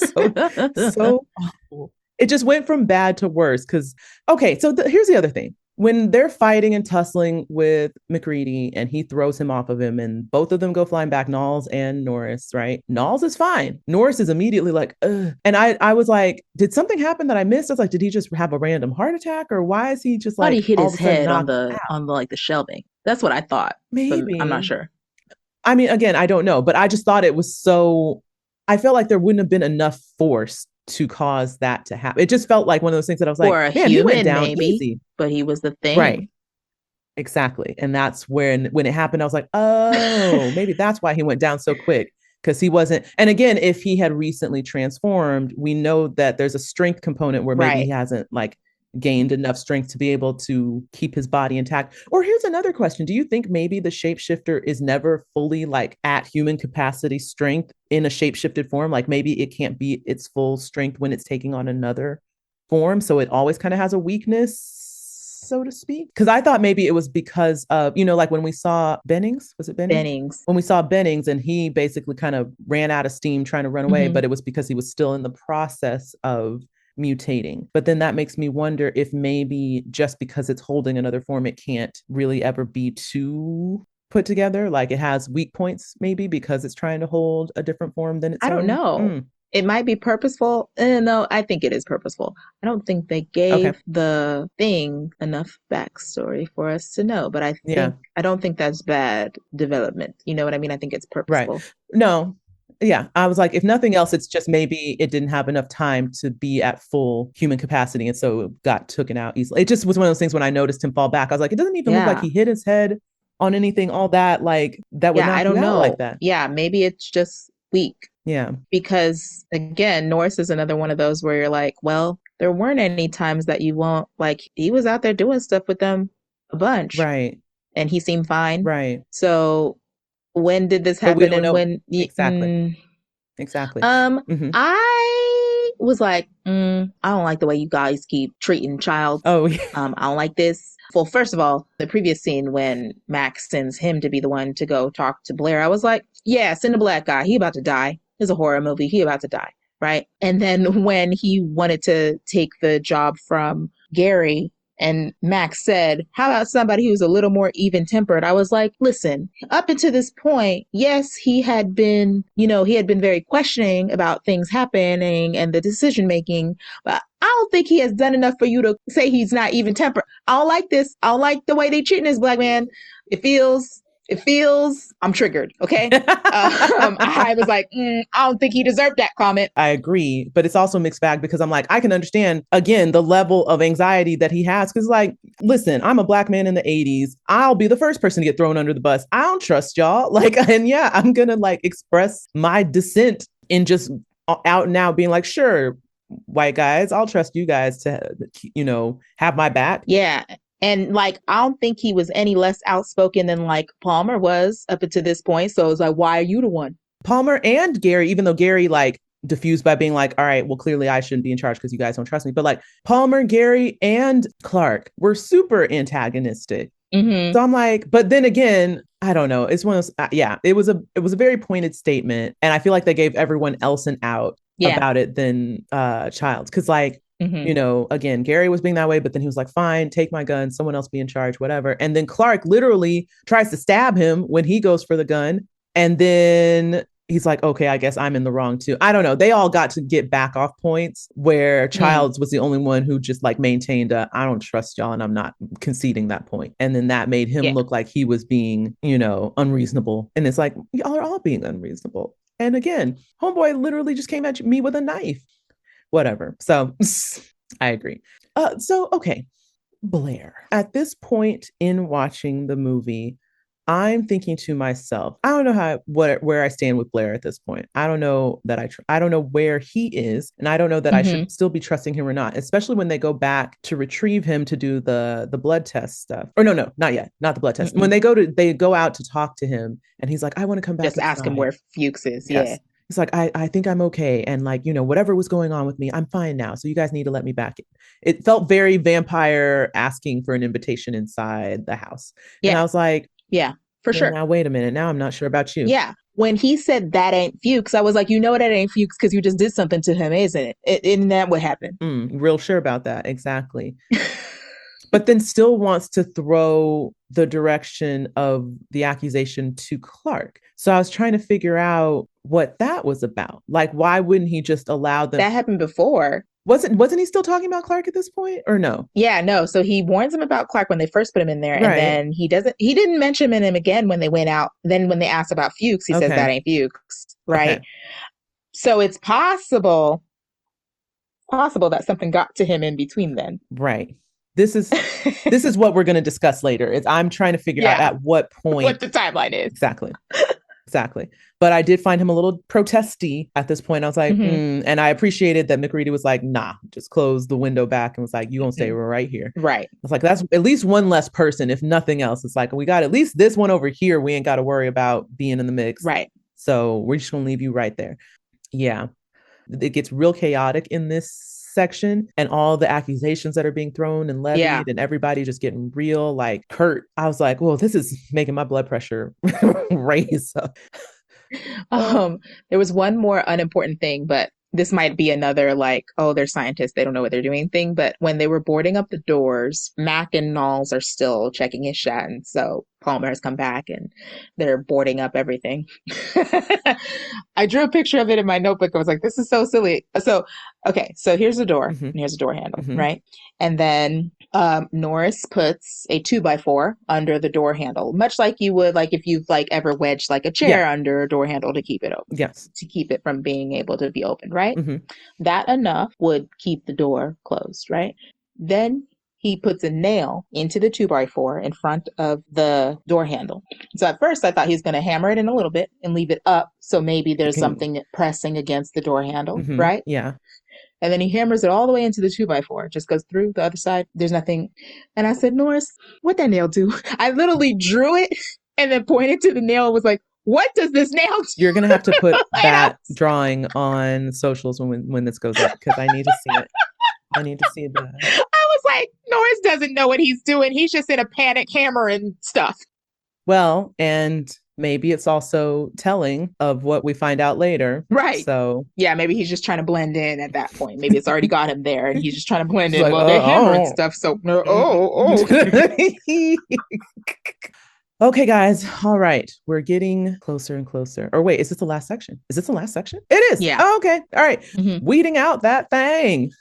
so awful. It just went from bad to worse. Because, okay, so here's the other thing. When they're fighting and tussling with McReady and he throws him off of him and both of them go flying back, Knowles and Norris, right? Knowles is fine. Norris is immediately like, ugh. And I was like, did something happen that I missed? I was like, did he just have a random heart attack, or why is he just like, he hit his head on the like the shelving? That's what I thought. Maybe. I'm not sure. I mean, again, I don't know, but I just thought it was so, I felt like there wouldn't have been enough force to cause that to happen. It just felt like one of those things that I was like, man, he went down easy. But he was the thing. Right. Exactly. And that's when it happened, I was like, oh, maybe that's why he went down so quick. Because he wasn't. And again, if he had recently transformed, we know that there's a strength component where maybe he hasn't like gained enough strength to be able to keep his body intact. Or here's another question. Do you think maybe the shapeshifter is never fully like at human capacity strength in a shapeshifted form? Like maybe it can't be its full strength when it's taking on another form. So it always kind of has a weakness, so to speak. Because I thought maybe it was because of, like when we saw Bennings, was it Bennings? When we saw Bennings and he basically kind of ran out of steam trying to run away, but it was because he was still in the process of mutating. But then that makes me wonder if maybe just because it's holding another form, it can't really ever be too put together. Like it has weak points, maybe because it's trying to hold a different form than its own. I don't know. It might be purposeful. No, I think it is purposeful. I don't think they gave the thing enough backstory for us to know, but I don't think that's bad development. You know what I mean? I think it's purposeful. Right. No. Yeah, I was like, if nothing else, it's just maybe it didn't have enough time to be at full human capacity, and so it got taken out easily. It just was one of those things when I noticed him fall back, I was like, it doesn't even look like he hit his head on anything, all that, like that would knock you out like that. Yeah, maybe it's just weak. Yeah. Because again, Norris is another one of those where you're like, well, there weren't any times that you won't, like he was out there doing stuff with them a bunch. Right. And he seemed fine. Right. So when did this happen? And when exactly. I was like, I don't like the way you guys keep treating child. Oh, yeah. I don't like this. Well, first of all, the previous scene when Max sends him to be the one to go talk to Blair, I was like, yeah, send a black guy. He about to die. It's a horror movie. He about to die. Right. And then when he wanted to take the job from Gary And Max said, how about somebody who's a little more even tempered? I was like, listen, up until this point, yes, he had been very questioning about things happening and the decision making, but I don't think he has done enough for you to say he's not even tempered. I don't like this. I don't like the way they treating this black man. It feels, I'm triggered. Okay. I was like, I don't think he deserved that comment. I agree, but it's also a mixed bag because I'm like, I can understand again the level of anxiety that he has. Cause like, listen, I'm a black man in the 80s. I'll be the first person to get thrown under the bus. I don't trust y'all. Like, and yeah, I'm gonna like express my dissent in just out and out being like, sure, white guys, I'll trust you guys to, have my back. Yeah. And like, I don't think he was any less outspoken than like Palmer was up until this point. So it's like, why are you the one? Palmer and Gary, even though Gary like diffused by being like, all right, well, clearly I shouldn't be in charge because you guys don't trust me. But like Palmer, Gary, and Clark were super antagonistic. Mm-hmm. So I'm like, but then again, I don't know. It's one of those, it was a very pointed statement. And I feel like they gave everyone else an out about it than Childs. Cause like, again, Gary was being that way, but then he was like, fine, take my gun, someone else be in charge, whatever. And then Clark literally tries to stab him when he goes for the gun. And then he's like, okay, I guess I'm in the wrong too. I don't know. They all got to get back off points where Childs was the only one who just like maintained I don't trust y'all and I'm not conceding that point. And then that made him look like he was being, unreasonable. And it's like, y'all are all being unreasonable. And again, homeboy literally just came at me with a knife. Whatever. So I agree. Okay. Blair. At this point in watching the movie, I'm thinking to myself, I don't know where I stand with Blair at this point. I don't know that I don't know where he is, and I don't know that I should still be trusting him or not, especially when they go back to retrieve him to do the blood test stuff. Or no, not yet, not the blood test. When they go out to talk to him, and he's like, I want to come back. Just ask him where Fuchs is. Yes. Yeah. He's like, I think I'm okay. And like, whatever was going on with me, I'm fine now. So you guys need to let me back in. It felt very vampire asking for an invitation inside the house. Yeah. And I was like, yeah, for sure. Now, wait a minute. Now I'm not sure about you. Yeah. When he said that ain't Fuchs, I was like, that ain't Fuchs because you just did something to him, isn't it? Isn't that what happened? Real sure about that. Exactly. But then still wants to throw the direction of the accusation to Clark. So I was trying to figure out what that was about. Like, why wouldn't he just allow them? That happened before. Wasn't he still talking about Clark at this point or no? Yeah, no. So he warns him about Clark when they first put him in there. Right. And then he didn't mention him again when they went out. Then when they asked about Fuchs, he says that ain't Fuchs. Right. Okay. So it's possible that something got to him in between then. Right. This is what we're going to discuss later. I'm trying to figure out at what point what the timeline is. Exactly. But I did find him a little protesty at this point. I was like, and I appreciated that McReady was like, nah, just close the window back and was like, you gonna stay right here. Right. I was like, that's at least one less person, if nothing else. It's like, we got at least this one over here. We ain't got to worry about being in the mix. Right. So we're just gonna leave you right there. Yeah. It gets real chaotic in this section and all the accusations that are being thrown and levied and everybody just getting real like hurt. I was like, well, this is making my blood pressure raise up. There was one more unimportant thing, but this might be another like, oh, they're scientists, they don't know what they're doing thing. But when they were boarding up the doors, Mac and Knowles are still checking his shot. And so Palmer has come back and they're boarding up everything. I drew a picture of it in my notebook. I was like, this is so silly. So here's the door and here's the door handle, right? And then Norris puts a 2x4 under the door handle, much like you would like if you've like ever wedged like a chair under a door handle to keep it open. Yes. To keep it from being able to be opened, right? That enough would keep the door closed, right? Then he puts a nail into the 2x4 in front of the door handle. So at first I thought he was going to hammer it in a little bit and leave it up. So maybe there's something pressing against the door handle, right? Yeah. And then he hammers it all the way into the 2x4. Just goes through the other side. There's nothing. And I said, Norris, what'd that nail do? I literally drew it and then pointed to the nail and was like, what does this nail do? You're going to have to put that drawing on socials when this goes up because I need to see it. I need to see that. I was like, Norris doesn't know what he's doing. He's just in a panic hammering stuff. Well, and Maybe it's also telling of what we find out later. Right. So yeah, maybe he's just trying to blend in at that point. Maybe it's already got him there and he's just trying to blend he's in. like, Well, they're hammering stuff, so Okay, guys. All right. We're getting closer and closer. Or wait, is this the last section? Is this the last section? It is. Yeah. Oh, okay. All right. Mhm. Weeding out that thing.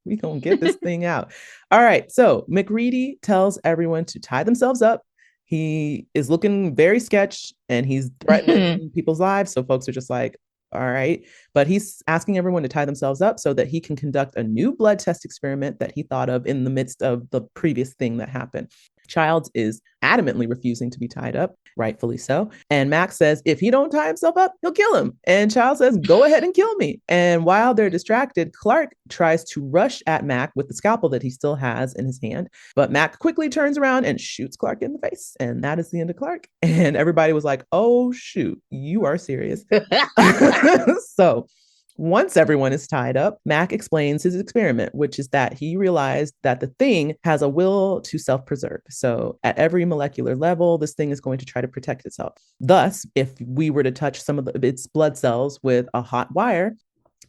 We gonna get this thing out. All right. So McReady tells everyone to tie themselves up. He is looking very sketch and he's threatening people's lives. So folks are just like, all right. But he's asking everyone to tie themselves up so that he can conduct a new blood test experiment that he thought of in the midst of the previous thing that happened. Childs is adamantly refusing to be tied up, rightfully so. And Max says, if he don't tie himself up, he'll kill him. And Childs says, go ahead and kill me. And while they're distracted, Clark tries to rush at Mac with the scalpel that he still has in his hand. But Mac quickly turns around and shoots Clark in the face. And that is the end of Clark. And everybody was like, oh, shoot, you are serious. So once everyone is tied up, Mac explains his experiment, which is that he realized that the thing has a will to self-preserve. So at every molecular level, this thing is going to try to protect itself. Thus, if we were to touch some of its blood cells with a hot wire,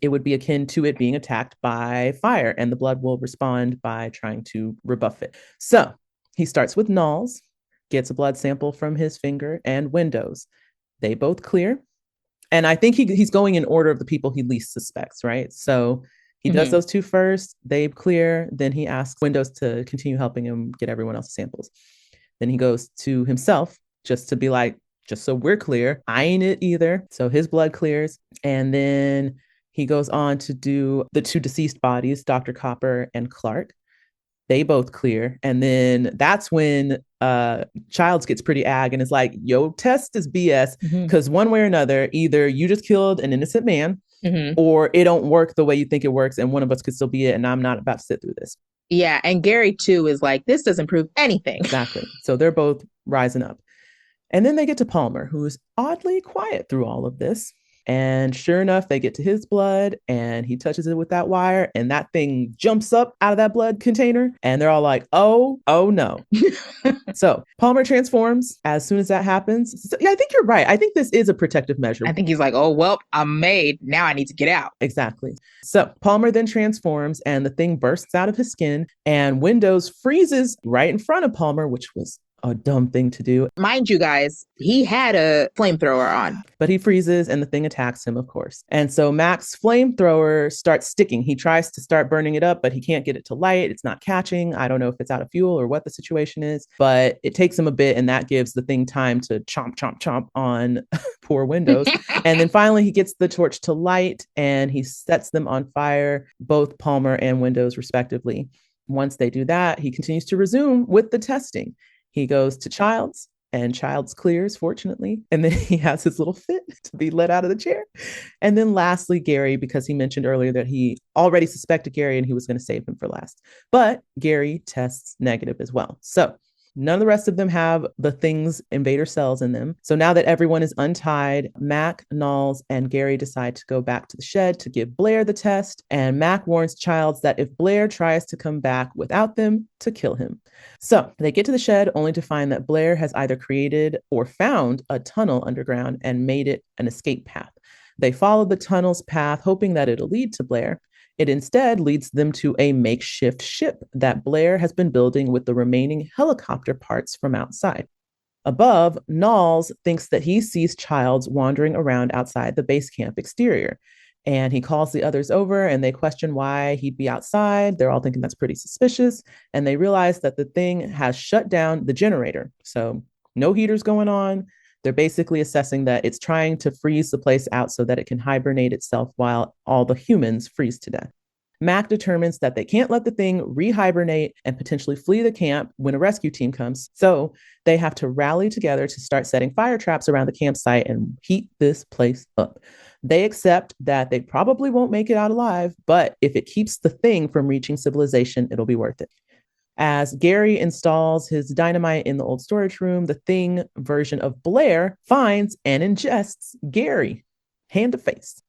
it would be akin to it being attacked by fire, and the blood will respond by trying to rebuff it. So he starts with Knowles, gets a blood sample from his finger and Windows. They both clear. And I think he's going in order of the people he least suspects, right? So he does those two first, they clear, then he asks Windows to continue helping him get everyone else's samples. Then he goes to himself just to be like, just so we're clear, I ain't it either. So his blood clears. And then he goes on to do the two deceased bodies, Dr. Copper and Clark. They both clear. And then that's when Childs gets pretty ag and is like, yo, test is BS. Because one way or another, either you just killed an innocent man or it don't work the way you think it works. And one of us could still be it. And I'm not about to sit through this. Yeah. And Gary, too, is like, this doesn't prove anything. Exactly. So they're both rising up. And then they get to Palmer, who is oddly quiet through all of this. And sure enough, they get to his blood and he touches it with that wire and that thing jumps up out of that blood container. And they're all like, oh no. So Palmer transforms as soon as that happens. So, yeah, I think you're right. I think this is a protective measure. I think he's like, oh, well, I'm made. Now I need to get out. Exactly. So Palmer then transforms and the thing bursts out of his skin and Windows freezes right in front of Palmer, which was a dumb thing to do. Mind you guys, he had a flamethrower on. But he freezes and the thing attacks him, of course. And so Mac's flamethrower starts sticking. He tries to start burning it up, but he can't get it to light. It's not catching. I don't know if it's out of fuel or what the situation is, but it takes him a bit and that gives the thing time to chomp, chomp, chomp on poor Windows. And then finally he gets the torch to light and he sets them on fire, both Palmer and Windows respectively. Once they do that, he continues to resume with the testing. He goes to Childs and Childs clears, fortunately. And then he has his little fit to be let out of the chair. And then lastly, Gary, because he mentioned earlier that he already suspected Gary and he was going to save him for last. But Gary tests negative as well. So none of the rest of them have the thing's invader cells in them. So now that everyone is untied, Mac, Knowles, and Gary decide to go back to the shed to give Blair the test. And Mac warns Childs that if Blair tries to come back without them, to kill him. So they get to the shed only to find that Blair has either created or found a tunnel underground and made it an escape path. They follow the tunnel's path, hoping that it'll lead to Blair. It instead leads them to a makeshift ship that Blair has been building with the remaining helicopter parts from outside. Above, Knowles thinks that he sees Childs wandering around outside the base camp exterior. And he calls the others over and they question why he'd be outside. They're all thinking that's pretty suspicious. And they realize that the thing has shut down the generator. So no heaters going on. They're basically assessing that it's trying to freeze the place out so that it can hibernate itself while all the humans freeze to death. Mac determines that they can't let the thing rehibernate and potentially flee the camp when a rescue team comes. So they have to rally together to start setting fire traps around the campsite and heat this place up. They accept that they probably won't make it out alive, but if it keeps the thing from reaching civilization, it'll be worth it. As Gary installs his dynamite in the old storage room, the thing version of Blair finds and ingests Gary, hand to face.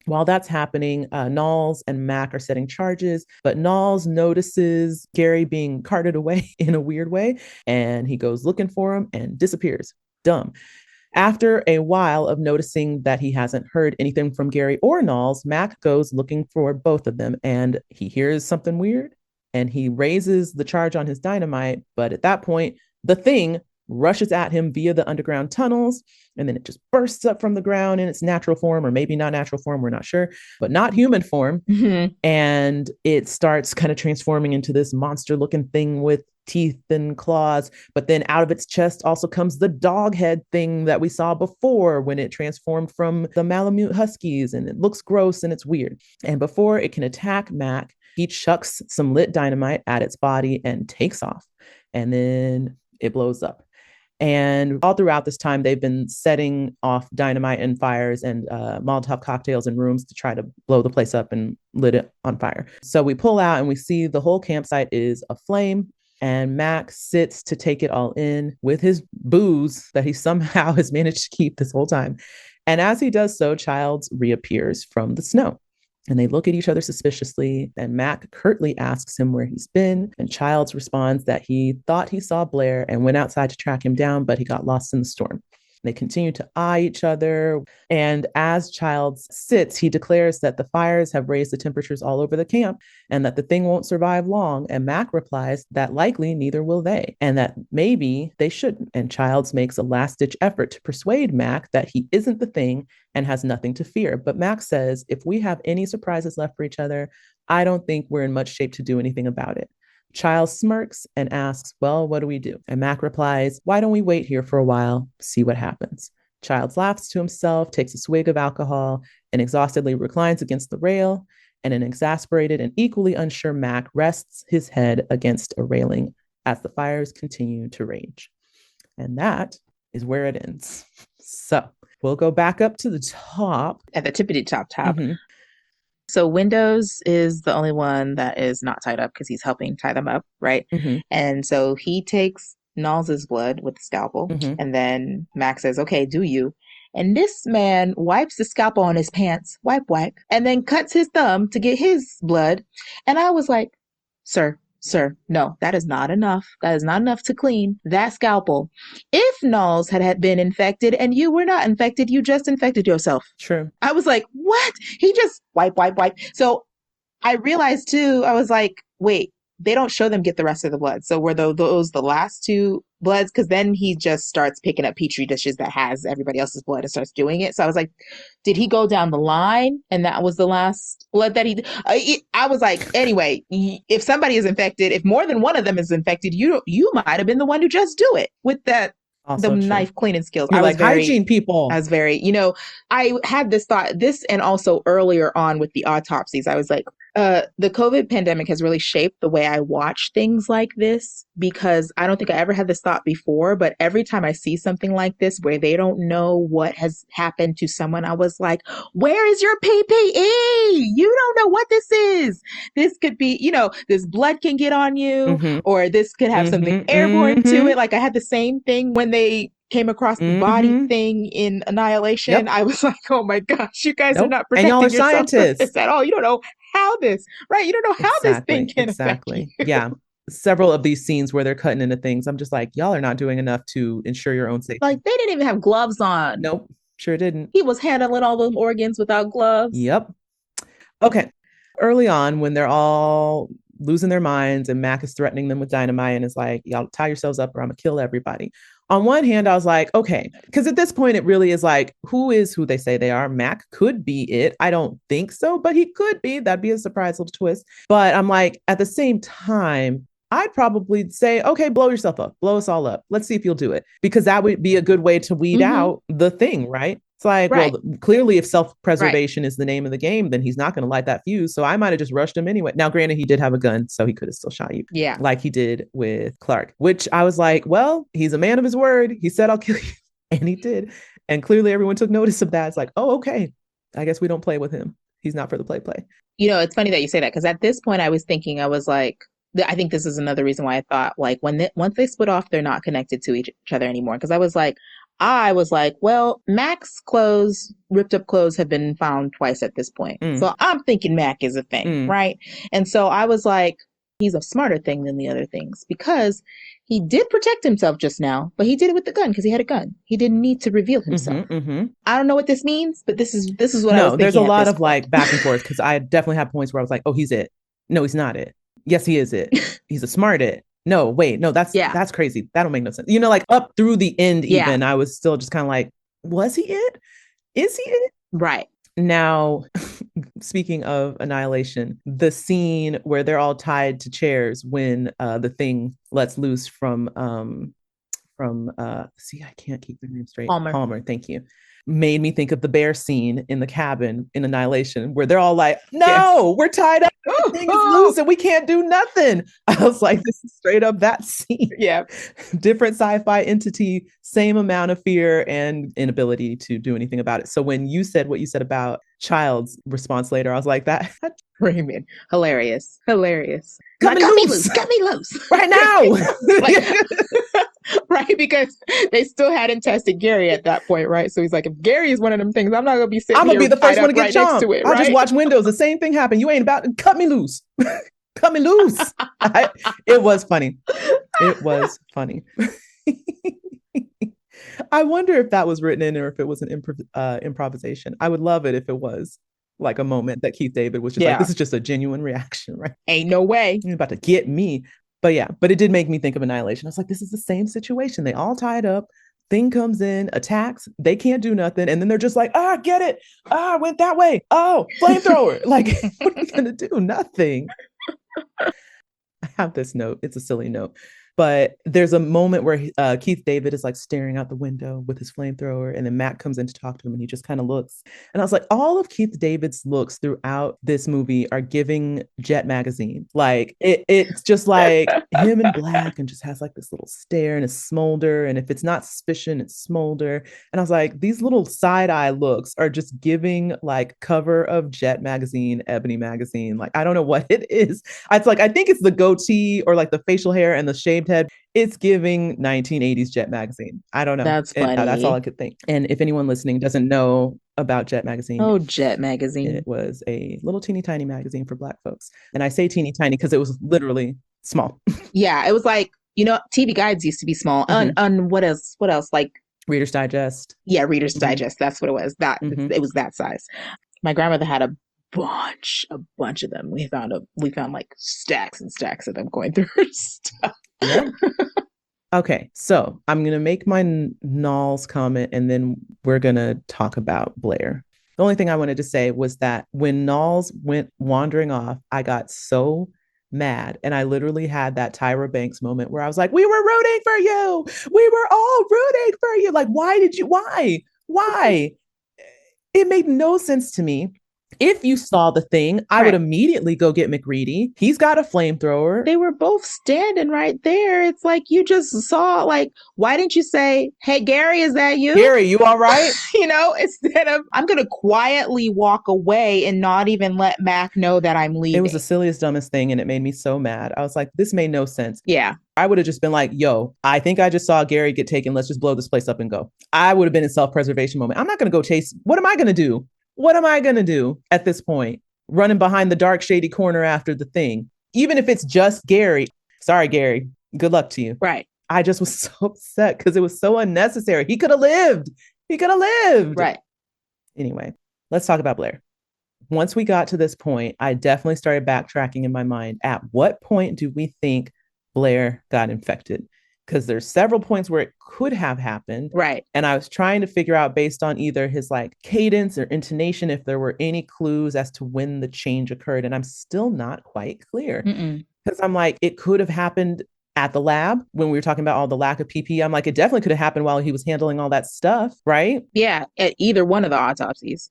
While that's happening, Knowles and Mac are setting charges, but Knowles notices Gary being carted away in a weird way, and he goes looking for him and disappears. Dumb. After a while of noticing that he hasn't heard anything from Gary or Knowles, Mac goes looking for both of them, and he hears something weird, and he raises the charge on his dynamite. But at that point, the thing rushes at him via the underground tunnels, and then it just bursts up from the ground in its natural form, or maybe not natural form, we're not sure, but not human form. And it starts kind of transforming into this monster looking thing with teeth and claws. But then out of its chest also comes the dog head thing that we saw before when it transformed from the Malamute Huskies, and it looks gross and it's weird. And before it can attack Mac, he chucks some lit dynamite at its body and takes off, and then it blows up. And all throughout this time, they've been setting off dynamite and fires and Molotov cocktails in rooms to try to blow the place up and lit it on fire. So we pull out and we see the whole campsite is aflame. And Mac sits to take it all in with his booze that he somehow has managed to keep this whole time. And as he does so, Childs reappears from the snow. And they look at each other suspiciously, and Mac curtly asks him where he's been. And Childs responds that he thought he saw Blair and went outside to track him down, but he got lost in the storm. They continue to eye each other. And as Childs sits, he declares that the fires have raised the temperatures all over the camp and that the thing won't survive long. And Mac replies that likely neither will they, and that maybe they shouldn't. And Childs makes a last-ditch effort to persuade Mac that he isn't the thing and has nothing to fear. But Mac says, if we have any surprises left for each other, I don't think we're in much shape to do anything about it. Childs smirks and asks, well, what do we do? And Mac replies, why don't we wait here for a while, see what happens? Childs laughs to himself, takes a swig of alcohol, and exhaustedly reclines against the rail. And an exasperated and equally unsure Mac rests his head against a railing as the fires continue to rage. And that is where it ends. So we'll go back up to the top. At the tippity top. So Windows is the only one that is not tied up because he's helping tie them up, right? And so he takes Knowles' blood with the scalpel, and then Mac says, okay, do you? And this man wipes the scalpel on his pants, wipe, and then cuts his thumb to get his blood. And I was like, sir, no, that is not enough. That is not enough to clean that scalpel. If Knowles had been infected and you were not infected, you just infected yourself. True. I was like, what? He just wipe. So I realized too, I was like, wait, they don't show them get the rest of the blood. So were those the last two bloods? Because then he just starts picking up petri dishes that has everybody else's blood and starts doing it. So I was like, did he go down the line and that was the last blood that he? I was like, anyway, if somebody is infected, if more than one of them is infected, you might have been the one to just do it with that. Also the true. Knife cleaning skills. You're like hygiene people. I was very, I had this thought, and also earlier on with the autopsies, I was like, the COVID pandemic has really shaped the way I watch things like this, because I don't think I ever had this thought before, but every time I see something like this where they don't know what has happened to someone, I was like, where is your PPE? You don't know what this is. This could be, this blood can get on you, or this could have something airborne to it. Like I had the same thing when they came across the body thing in Annihilation. Yep. I was like, oh my gosh, you guys are not protecting and y'all are yourself scientists at all. You don't know how this, right? You don't know how this thing can affect you. Yeah. Several of these scenes where they're cutting into things, I'm just like, y'all are not doing enough to ensure your own safety. Like they didn't even have gloves on. Nope, sure didn't. He was handling all those organs without gloves. Yep. Okay. Early on, when they're all losing their minds and Mac is threatening them with dynamite and is like, y'all tie yourselves up or I'm gonna kill everybody. On one hand, I was like, okay, because at this point, it really is like, who is who they say they are? Mac could be it. I don't think so, but he could be. That'd be a surprise little twist. But I'm like, at the same time, I'd probably say, okay, blow yourself up, blow us all up. Let's see if you'll do it, because that would be a good way to weed out the thing, right? It's like, well, clearly if self-preservation is the name of the game, then he's not going to light that fuse. So I might have just rushed him anyway. Now, granted, he did have a gun, so he could have still shot you. Yeah. Like he did with Clark, which I was like, well, he's a man of his word. He said, I'll kill you. And he did. And clearly everyone took notice of that. It's like, oh, okay. I guess we don't play with him. He's not for the play. It's funny that you say that, because at this point I was thinking, I was like, I think this is another reason why I thought, like, once they split off, they're not connected to each other anymore. Because I was like, well, Mac's clothes, ripped up clothes, have been found twice at this point. So I'm thinking Mac is a thing, right? And so I was like, he's a smarter thing than the other things, because He did protect himself just now, but he did it with the gun because he had a gun. He didn't need to reveal himself. I don't know what this means, but this is what I was thinking. There's a lot of point. like back and forth because I definitely have points where I was like, oh, he's it. No, he's not it. Yes, he is it. He's a smart it. No, wait, no, that's crazy. That don't make no sense. Like up through the end, even I was still just kind of like, was he it? Is he it? Right. Now, speaking of Annihilation, the scene where they're all tied to chairs when the thing lets loose from I can't keep the name straight. Palmer, thank you. Made me think of the bear scene in the cabin in Annihilation, where they're all like, no, we're tied up. The thing is loose and we can't do nothing. I was like, this is straight up that scene. Yeah. Different sci-fi entity, same amount of fear and inability to do anything about it. So when you said what you said about Child's response later, I was like, that Raymond, hilarious. Cut me loose right now. Right, because they still hadn't tested Gary at that point, right? So he's like, if Gary is one of them things, I'm not gonna be sitting I'm gonna be the first one to get right chomped. next to it, I'll right? just watch Windows. The same thing happened. You ain't about to cut me loose. Cut me loose. It was funny. It was funny. I wonder if that was written in or if it was an improvisation. I would love it if it was like a moment that Keith David was just like, this is just a genuine reaction, right? Ain't no way. You're about to get me. But it did make me think of Annihilation. I was like, this is the same situation. They all tied up. Thing comes in, attacks. They can't do nothing. And then they're just like, get it. I went that way. Oh, flamethrower. Like, what are we going to do? Nothing. I have this note. It's a silly note. But there's a moment where Keith David is like staring out the window with his flamethrower, and then Matt comes in to talk to him, and he just kind of looks. And I was like, all of Keith David's looks throughout this movie are giving Jet Magazine. Like it's just like him in black, and just has like this little stare and a smolder. And if it's not suspicion, it's smolder. And I was like, these little side eye looks are just giving like cover of Jet Magazine, Ebony Magazine. Like I don't know what it is. It's like I think it's the goatee or like the facial hair and the shaved head. It's giving 1980s Jet Magazine. I don't know. That's funny. That's all I could think. And if anyone listening doesn't know about Jet Magazine. Oh, Jet Magazine. It was a little teeny tiny magazine for Black folks. And I say teeny tiny because it was literally small. Yeah, it was like, TV Guides used to be small. On what else? Like Reader's Digest. Yeah, Reader's Digest. That's what it was. It was that size. My grandmother had a bunch of them. We found like stacks and stacks of them going through her stuff. Yeah. Okay, so I'm gonna make my Nalls comment, and then we're gonna talk about Blair. The only thing I wanted to say was that when Nalls went wandering off, I got so mad, and I literally had that Tyra Banks moment where I was like, "We were rooting for you. We were all rooting for you. Like, why? It made no sense to me." If you saw the thing, I would immediately go get McReady. He's got a flamethrower. They were both standing right there. It's like you just saw, like, why didn't you say, hey, Gary, is that you? Gary, you all right? Instead of, I'm going to quietly walk away and not even let Mac know that I'm leaving. It was the silliest, dumbest thing, and it made me so mad. I was like, this made no sense. Yeah. I would have just been like, yo, I think I just saw Gary get taken. Let's just blow this place up and go. I would have been in self-preservation moment. I'm not going to go chase. What am I going to do? What am I going to do at this point? Running behind the dark, shady corner after the thing. Even if it's just Gary. Sorry, Gary. Good luck to you. Right. I just was so upset because it was so unnecessary. He could have lived. Right. Anyway, let's talk about Blair. Once we got to this point, I definitely started backtracking in my mind. At what point do we think Blair got infected? Because there's several points where it could have happened. Right. And I was trying to figure out based on either his like cadence or intonation, if there were any clues as to when the change occurred. And I'm still not quite clear. Because I'm like, it could have happened at the lab when we were talking about all the lack of PPE. I'm like, it definitely could have happened while he was handling all that stuff. Right. Yeah. At either one of the autopsies.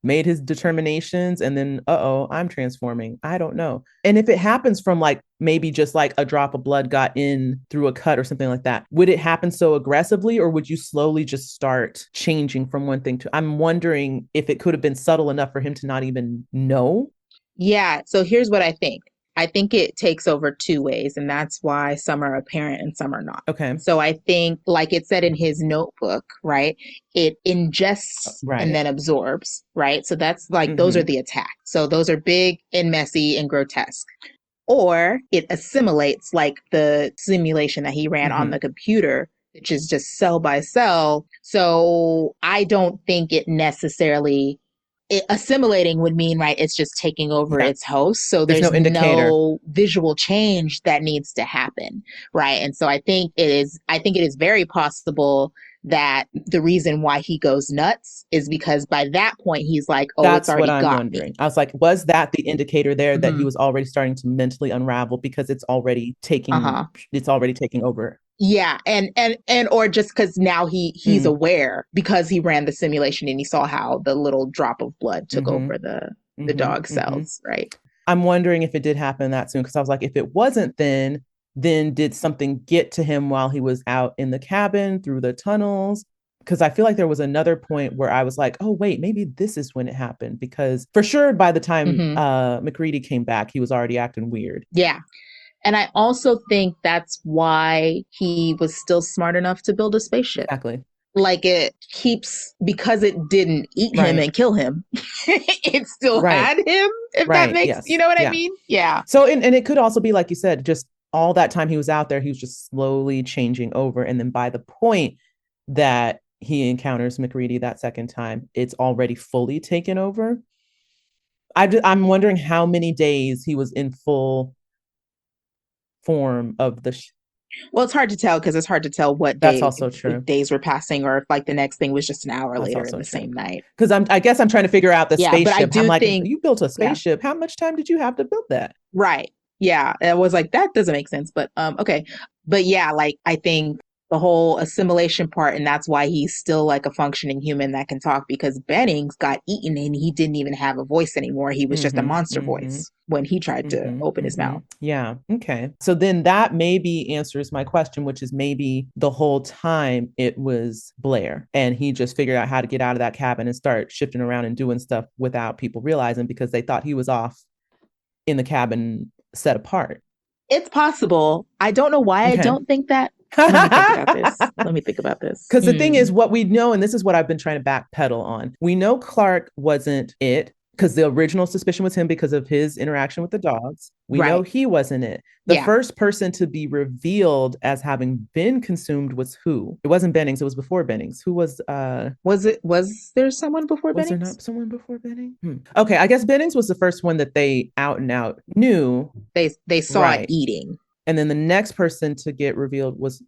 Made his determinations and then, I'm transforming. I don't know. And if it happens from like maybe just like a drop of blood got in through a cut or something like that, would it happen so aggressively or would you slowly just start changing from one thing to, I'm wondering if it could have been subtle enough for him to not even know. Yeah. So here's what I think. I think it takes over two ways, and that's why some are apparent and some are not. Okay. So I think, like it said in his notebook, right, it ingests and then absorbs, right? So that's like, those are the attacks. So those are big and messy and grotesque. or it assimilates like the simulation that he ran on Mhm. the computer, which is just cell by cell. So I don't think it necessarily assimilating would mean, right, it's just taking over Yeah. its host. So There's there's no indicator. no visual change that needs to happen, right? And so I think it is very possible that the reason why he goes nuts is because by that point he's like, oh, it's That's what already I'm got me. wondering. I was like, was that the indicator there that he Mhm. was already starting to mentally unravel because Uh-huh. it's already taking over? Yeah, and or just because now he's Mm. aware because he ran the simulation and he saw how the little drop of blood took Mhm. over the Mhm. dog Mhm. cells, right? I'm wondering if it did happen that soon because I was like, if it wasn't then did something get to him while he was out in the cabin through the tunnels? Because I feel like there was another point where I was like, oh wait, maybe this is when it happened. Because for sure, by the time Hmm. McCready came back, he was already acting weird. Yeah. And I also think that's why he was still smart enough to build a spaceship. Exactly. Like it keeps, because it didn't eat him Right. and kill him, it still Right. had him, if that Right. makes, you Yes. know what I Yeah. mean? Yeah. So and it could also be like you said, just all that time he was out there, he was just slowly changing over. And then by the point that he encounters McCready that second time, it's already fully taken over. I'm wondering how many days he was in full form of Well, it's hard to tell because it's hard to tell what That's day, also if true. days were passing or if like the next thing was just an hour That's later in also the true. same night. Because I guess I'm trying to figure out the Yeah, but I spaceship. I'm do like, if think, you built a yeah, spaceship, how much time did you have to build that? right. Yeah, and I was like, that doesn't make sense, but okay. But yeah, like I think the whole assimilation part, and that's why he's still like a functioning human that can talk because Bennings got eaten and he didn't even have a voice anymore. He was just a Mm-hmm. monster Mm-hmm. voice when he tried to Mm-hmm. open his Mm-hmm. mouth. Yeah. Okay. So then that maybe answers my question, which is maybe the whole time it was Blair and he just figured out how to get out of that cabin and start shifting around and doing stuff without people realizing because they thought he was off in the cabin set apart. It's possible. I don't know why I Okay. don't think that. Let me think about this. Let me think about this. Because the thing is, what we know, and this is what I've been trying to backpedal on, we know Clark wasn't it because the original suspicion was him because of his interaction with the dogs. We know Right. he wasn't it. The Yeah. first person to be revealed as having been consumed was who? It wasn't Bennings. It was before Bennings. Who Was there someone before was there Bennings? not someone before Bennings? Okay, I guess Bennings was the first one that they out and out knew. They saw it Right. eating. And then the next person to get revealed was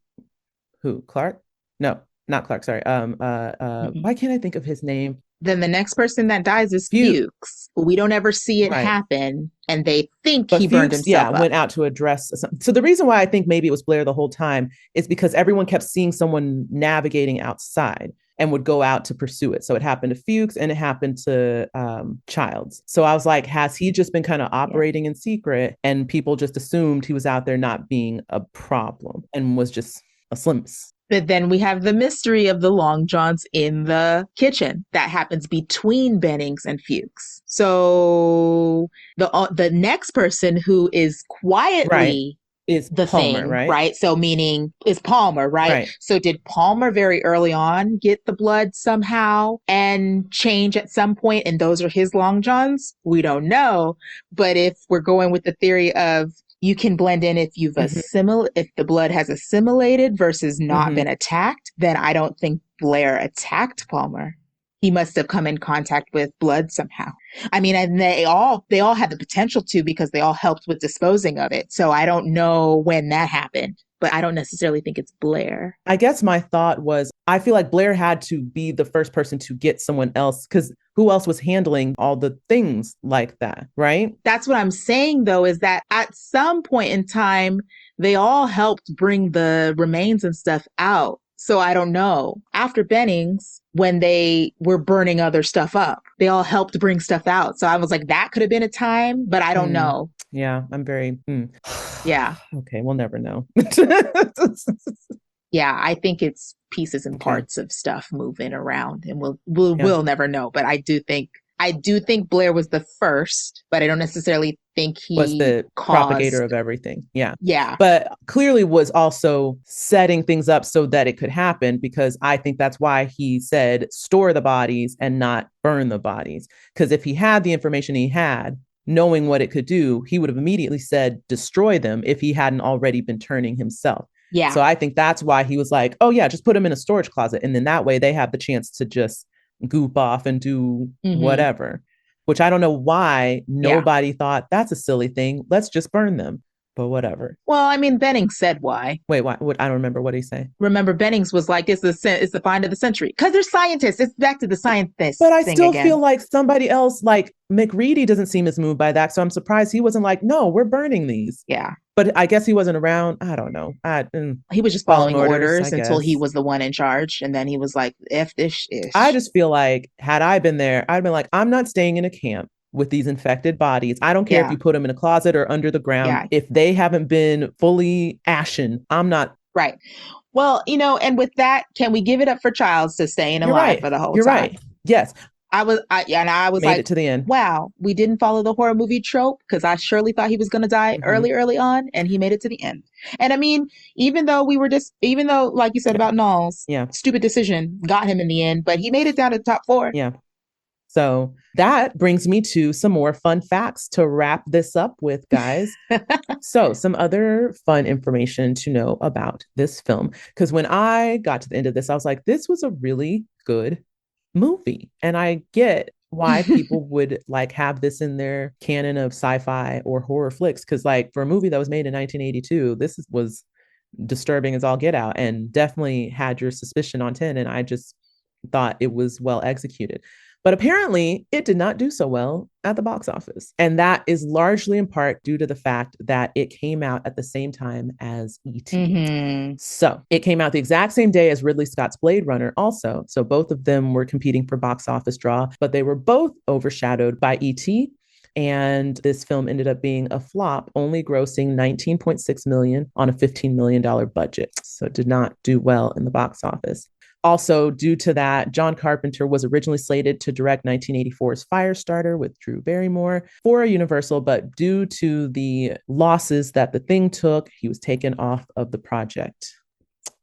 who? Clark? No, not Clark. Sorry. Why can't I think of his name? Then the next person that dies is Fuchs. Fuchs. We don't ever see it Right. happen, and they think But he burned Fuchs, yeah, himself up. went out to address something. So the reason why I think maybe it was Blair the whole time is because everyone kept seeing someone navigating outside and would go out to pursue it. So it happened to Fuchs and it happened to Childs. So I was like, has he just been kind of operating in secret and people just assumed he was out there not being a problem and was just a slims? But then we have the mystery of the Long Johns in the kitchen that happens between Bennings and Fuchs. So the next person who is quietly is the Palmer, thing, right? right? So meaning is Palmer, right? Right. So did Palmer very early on get the blood somehow and change at some point, and those are his Long Johns? We don't know. But if we're going with the theory of you can blend in if you've if the blood has assimilated versus not been attacked, then I don't think Blair attacked Palmer. He must have come in contact with blood somehow. I mean, and they all had the potential to because they all helped with disposing of it. So I don't know when that happened, but I don't necessarily think it's Blair. I guess my thought was I feel like Blair had to be the first person to get someone else because who else was handling all the things like that, right? That's what I'm saying, though, is that at some point in time, they all helped bring the remains and stuff out. So I don't know. After Bennings, when they were burning other stuff up, they all helped bring stuff out. So I was like, that could have been a time, but I don't know. Yeah, I'm very. Yeah. Okay, we'll never know. Yeah, I think it's pieces and parts of stuff moving around, and we'll never know. But I do think Blair was the first, but I don't necessarily think he was the propagator of everything. Yeah. Yeah. But clearly was also setting things up so that it could happen because I think that's why he said store the bodies and not burn the bodies. Because if he had the information he had, knowing what it could do, he would have immediately said destroy them if he hadn't already been turning himself. Yeah. So I think that's why he was like, oh yeah, just put them in a storage closet. And then that way they have the chance to just goop off and do whatever, which I don't know why nobody thought that's a silly thing. Let's just burn them. But whatever. Well, I mean, Bennings said why. Wait, what? I don't remember what he said. Remember, Bennings was like, it's the find of the century. Because they're scientists. It's back to the scientists. But I still feel like somebody else, like McReady, doesn't seem as moved by that. So I'm surprised he wasn't like, no, we're burning these. Yeah. But I guess he wasn't around. I don't know. He was just following orders until he was the one in charge. And then he was like, F this ish. I just feel like, had I been there, I'd been like, I'm not staying in a camp with these infected bodies. I don't care if you put them in a closet or under the ground. Yeah. If they haven't been fully ashen, I'm not. Right. Well, and with that, can we give it up for Childs to staying alive for the whole time? You're right. Yes. I was made like, it to the end. Wow, we didn't follow the horror movie trope, because I surely thought he was going to die early on, and he made it to the end. And I mean, even though like you said about Knowles, stupid decision got him in the end, but he made it down to the top 4. Yeah. So that brings me to some more fun facts to wrap this up with, guys. So some other fun information to know about this film, because when I got to the end of this, I was like, this was a really good movie. And I get why people would like have this in their canon of sci-fi or horror flicks, because like for a movie that was made in 1982, this was disturbing as all get out, and definitely had your suspicion on 10. And I just thought it was well executed. But apparently it did not do so well at the box office. And that is largely in part due to the fact that it came out at the same time as E.T. So it came out the exact same day as Ridley Scott's Blade Runner also. So both of them were competing for box office draw, but they were both overshadowed by E.T. And this film ended up being a flop, only grossing $19.6 million on a $15 million budget. So it did not do well in the box office. Also, due to that, John Carpenter was originally slated to direct 1984's Firestarter with Drew Barrymore for Universal, but due to the losses that The Thing took, he was taken off of the project.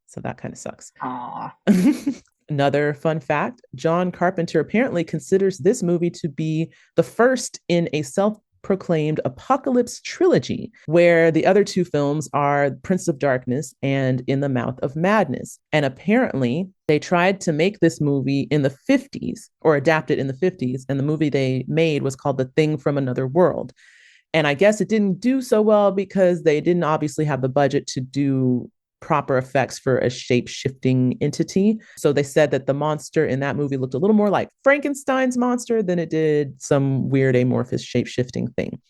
So that kind of sucks. Another fun fact, John Carpenter apparently considers this movie to be the first in a self-proclaimed apocalypse trilogy, where the other two films are Prince of Darkness and In the Mouth of Madness. And apparently they tried to make this movie in the 50s, or adapt it in the 50s, and the movie they made was called The Thing from Another World. And I guess it didn't do so well because they didn't obviously have the budget to do proper effects for a shape-shifting entity. So they said that the monster in that movie looked a little more like Frankenstein's monster than it did some weird amorphous shape-shifting thing.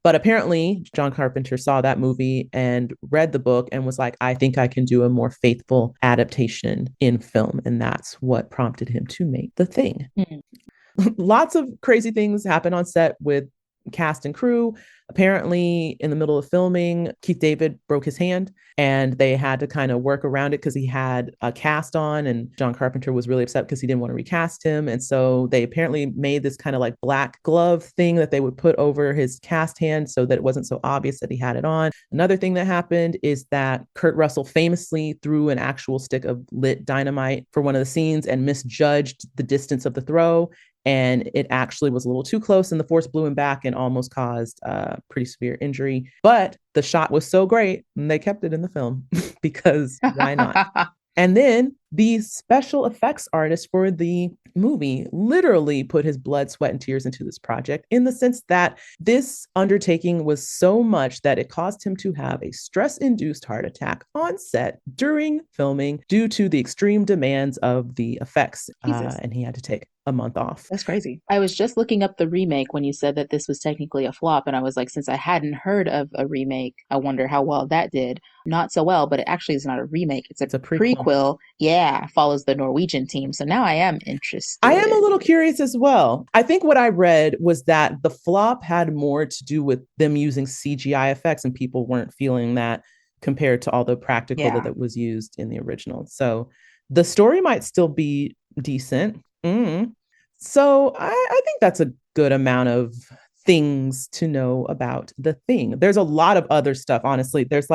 But apparently John Carpenter saw that movie and read the book and was like, I think I can do a more faithful adaptation in film. And that's what prompted him to make The Thing. Lots of crazy things happen on set with cast and crew. Apparently, in the middle of filming, Keith David broke his hand and they had to kind of work around it because he had a cast on, and John Carpenter was really upset because he didn't want to recast him. And so they apparently made this kind of like black glove thing that they would put over his cast hand so that it wasn't so obvious that he had it on. Another thing that happened is that Kurt Russell famously threw an actual stick of lit dynamite for one of the scenes and misjudged the distance of the throw. And it actually was a little too close, and the force blew him back and almost caused pretty severe injury. But the shot was so great, and they kept it in the film because why not? And then the special effects artist for the movie literally put his blood, sweat, and tears into this project, in the sense that this undertaking was so much that it caused him to have a stress-induced heart attack on set during filming due to the extreme demands of the effects. And he had to take a month off. That's crazy. I was just looking up the remake when you said that this was technically a flop, and I was like, since I hadn't heard of a remake, I wonder how well that did. Not so well, but it actually is not a remake. It's a prequel. Yeah, follows the Norwegian team. So now I am interested. I am a little curious as well. I think what I read was that the flop had more to do with them using CGI effects, and people weren't feeling that compared to all the practical that was used in the original. So the story might still be decent. So I think that's a good amount of things to know about The Thing. There's a lot of other stuff, honestly. There's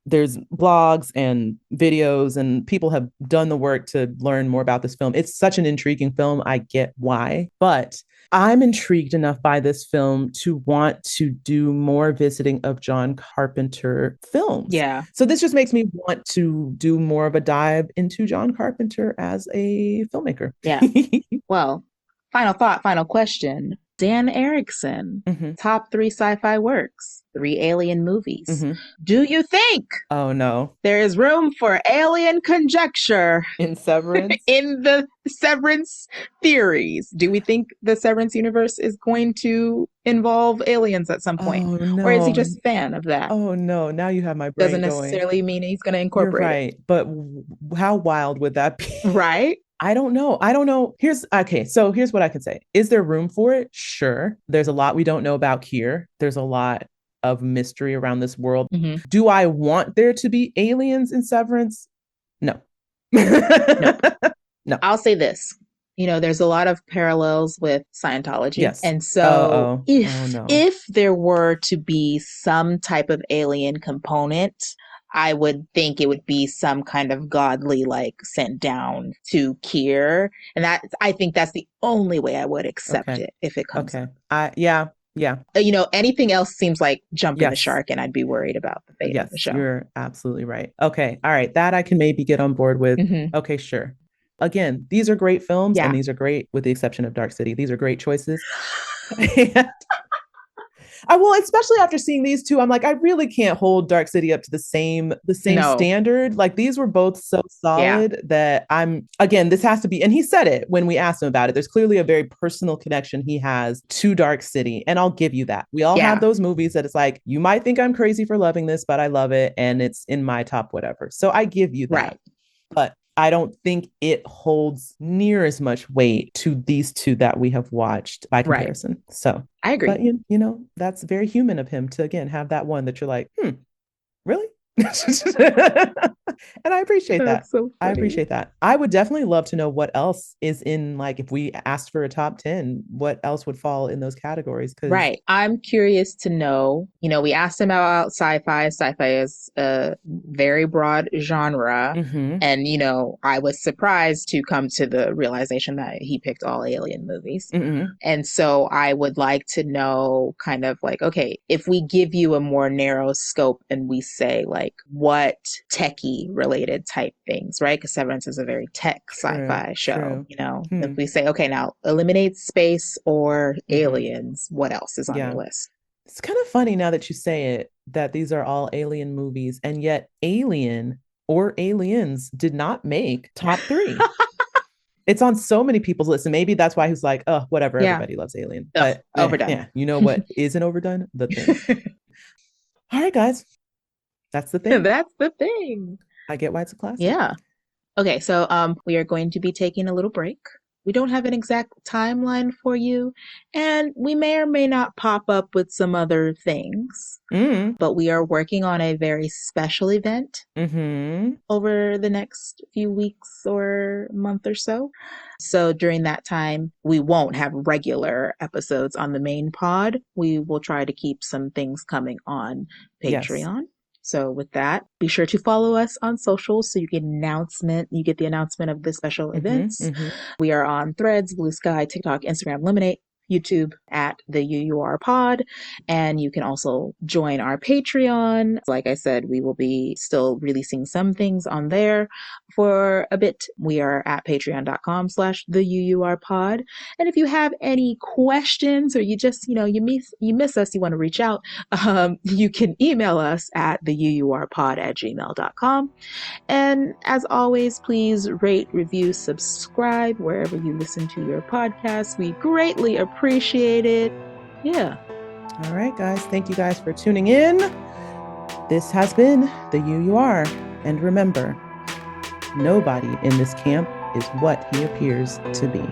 there's blogs and videos, and people have done the work to learn more about this film. It's such an intriguing film. I get why, but I'm intrigued enough by this film to want to do more visiting of John Carpenter films. Yeah. So this just makes me want to do more of a dive into John Carpenter as a filmmaker. Yeah. Well, final thought, final question. Dan Erickson, top 3 sci-fi works, 3 alien movies. Do you think there is room for alien conjecture in Severance? In the Severance theories? Do we think the Severance universe is going to involve aliens at some point? Oh, no. Or is he just a fan of that? Oh, no. Now you have my brain Doesn't necessarily mean he's going to incorporate it. But how wild would that be? Right? I don't know. Here's what I can say. Is there room for it? Sure. There's a lot we don't know about here. There's a lot of mystery around this world. Do I want there to be aliens in Severance? No. No. I'll say this. There's a lot of parallels with Scientology. Yes. And so if there were to be some type of alien component, I would think it would be some kind of godly, sent down to Kier. And I think that's the only way I would accept it if it comes up. Yeah. Anything else seems like jumping the shark, and I'd be worried about the fate of the show. You're absolutely right. Okay. All right. That I can maybe get on board with. Okay, sure. Again, these are great films, and these are great, with the exception of Dark City. These are great choices. Especially after seeing these two, I'm like, I really can't hold Dark City up to the same standard. These were both so solid that this has to be, and he said it when we asked him about it. There's clearly a very personal connection he has to Dark City. And I'll give you that. We all have those movies that it's like, you might think I'm crazy for loving this, but I love it. And it's in my top whatever. So I give you that. Right. But I don't think it holds near as much weight to these two that we have watched by comparison. Right. So I agree. But that's very human of him to, again, have that one that you're like, really? And I appreciate that. So I appreciate that. I would definitely love to know what else is in, if we asked for a top 10, what else would fall in those categories? Right. I'm curious to know, we asked him about sci-fi. Sci-fi is a very broad genre. And, I was surprised to come to the realization that he picked all alien movies. And so I would like to know kind of okay, if we give you a more narrow scope and we say what techie related type things, right? Because Severance is a very tech sci-fi show, If we say, okay, now eliminate space or aliens, what else is on your list? It's kind of funny now that you say it, that these are all alien movies, and yet Alien or Aliens did not make top 3. It's on so many people's lists, and maybe that's why he's like, oh, whatever, everybody loves Alien. But overdone. Yeah, you know what isn't overdone? The Thing. All right, guys. That's the thing. That's the thing. I get why it's a classic. Yeah. Okay, so we are going to be taking a little break. We don't have an exact timeline for you, and we may or may not pop up with some other things, but we are working on a very special event over the next few weeks or month or so. So during that time, we won't have regular episodes on the main pod. We will try to keep some things coming on Patreon. Yes. So with that, be sure to follow us on social so you get the announcement of the special events. We are on Threads, Blue Sky, TikTok, Instagram, Lemonade, YouTube at the UUR Pod. And you can also join our Patreon. Like I said, we will be still releasing some things on there for a bit. We are at patreon.com/the UUR Pod. And if you have any questions or you just, you miss us, you want to reach out, you can email us at theuurpod@gmail.com. And as always, please rate, review, subscribe wherever you listen to your podcasts. We greatly appreciate it. Yeah. All right, guys. Thank you guys for tuning in. This has been the UUR. And remember, nobody in this camp is what he appears to be.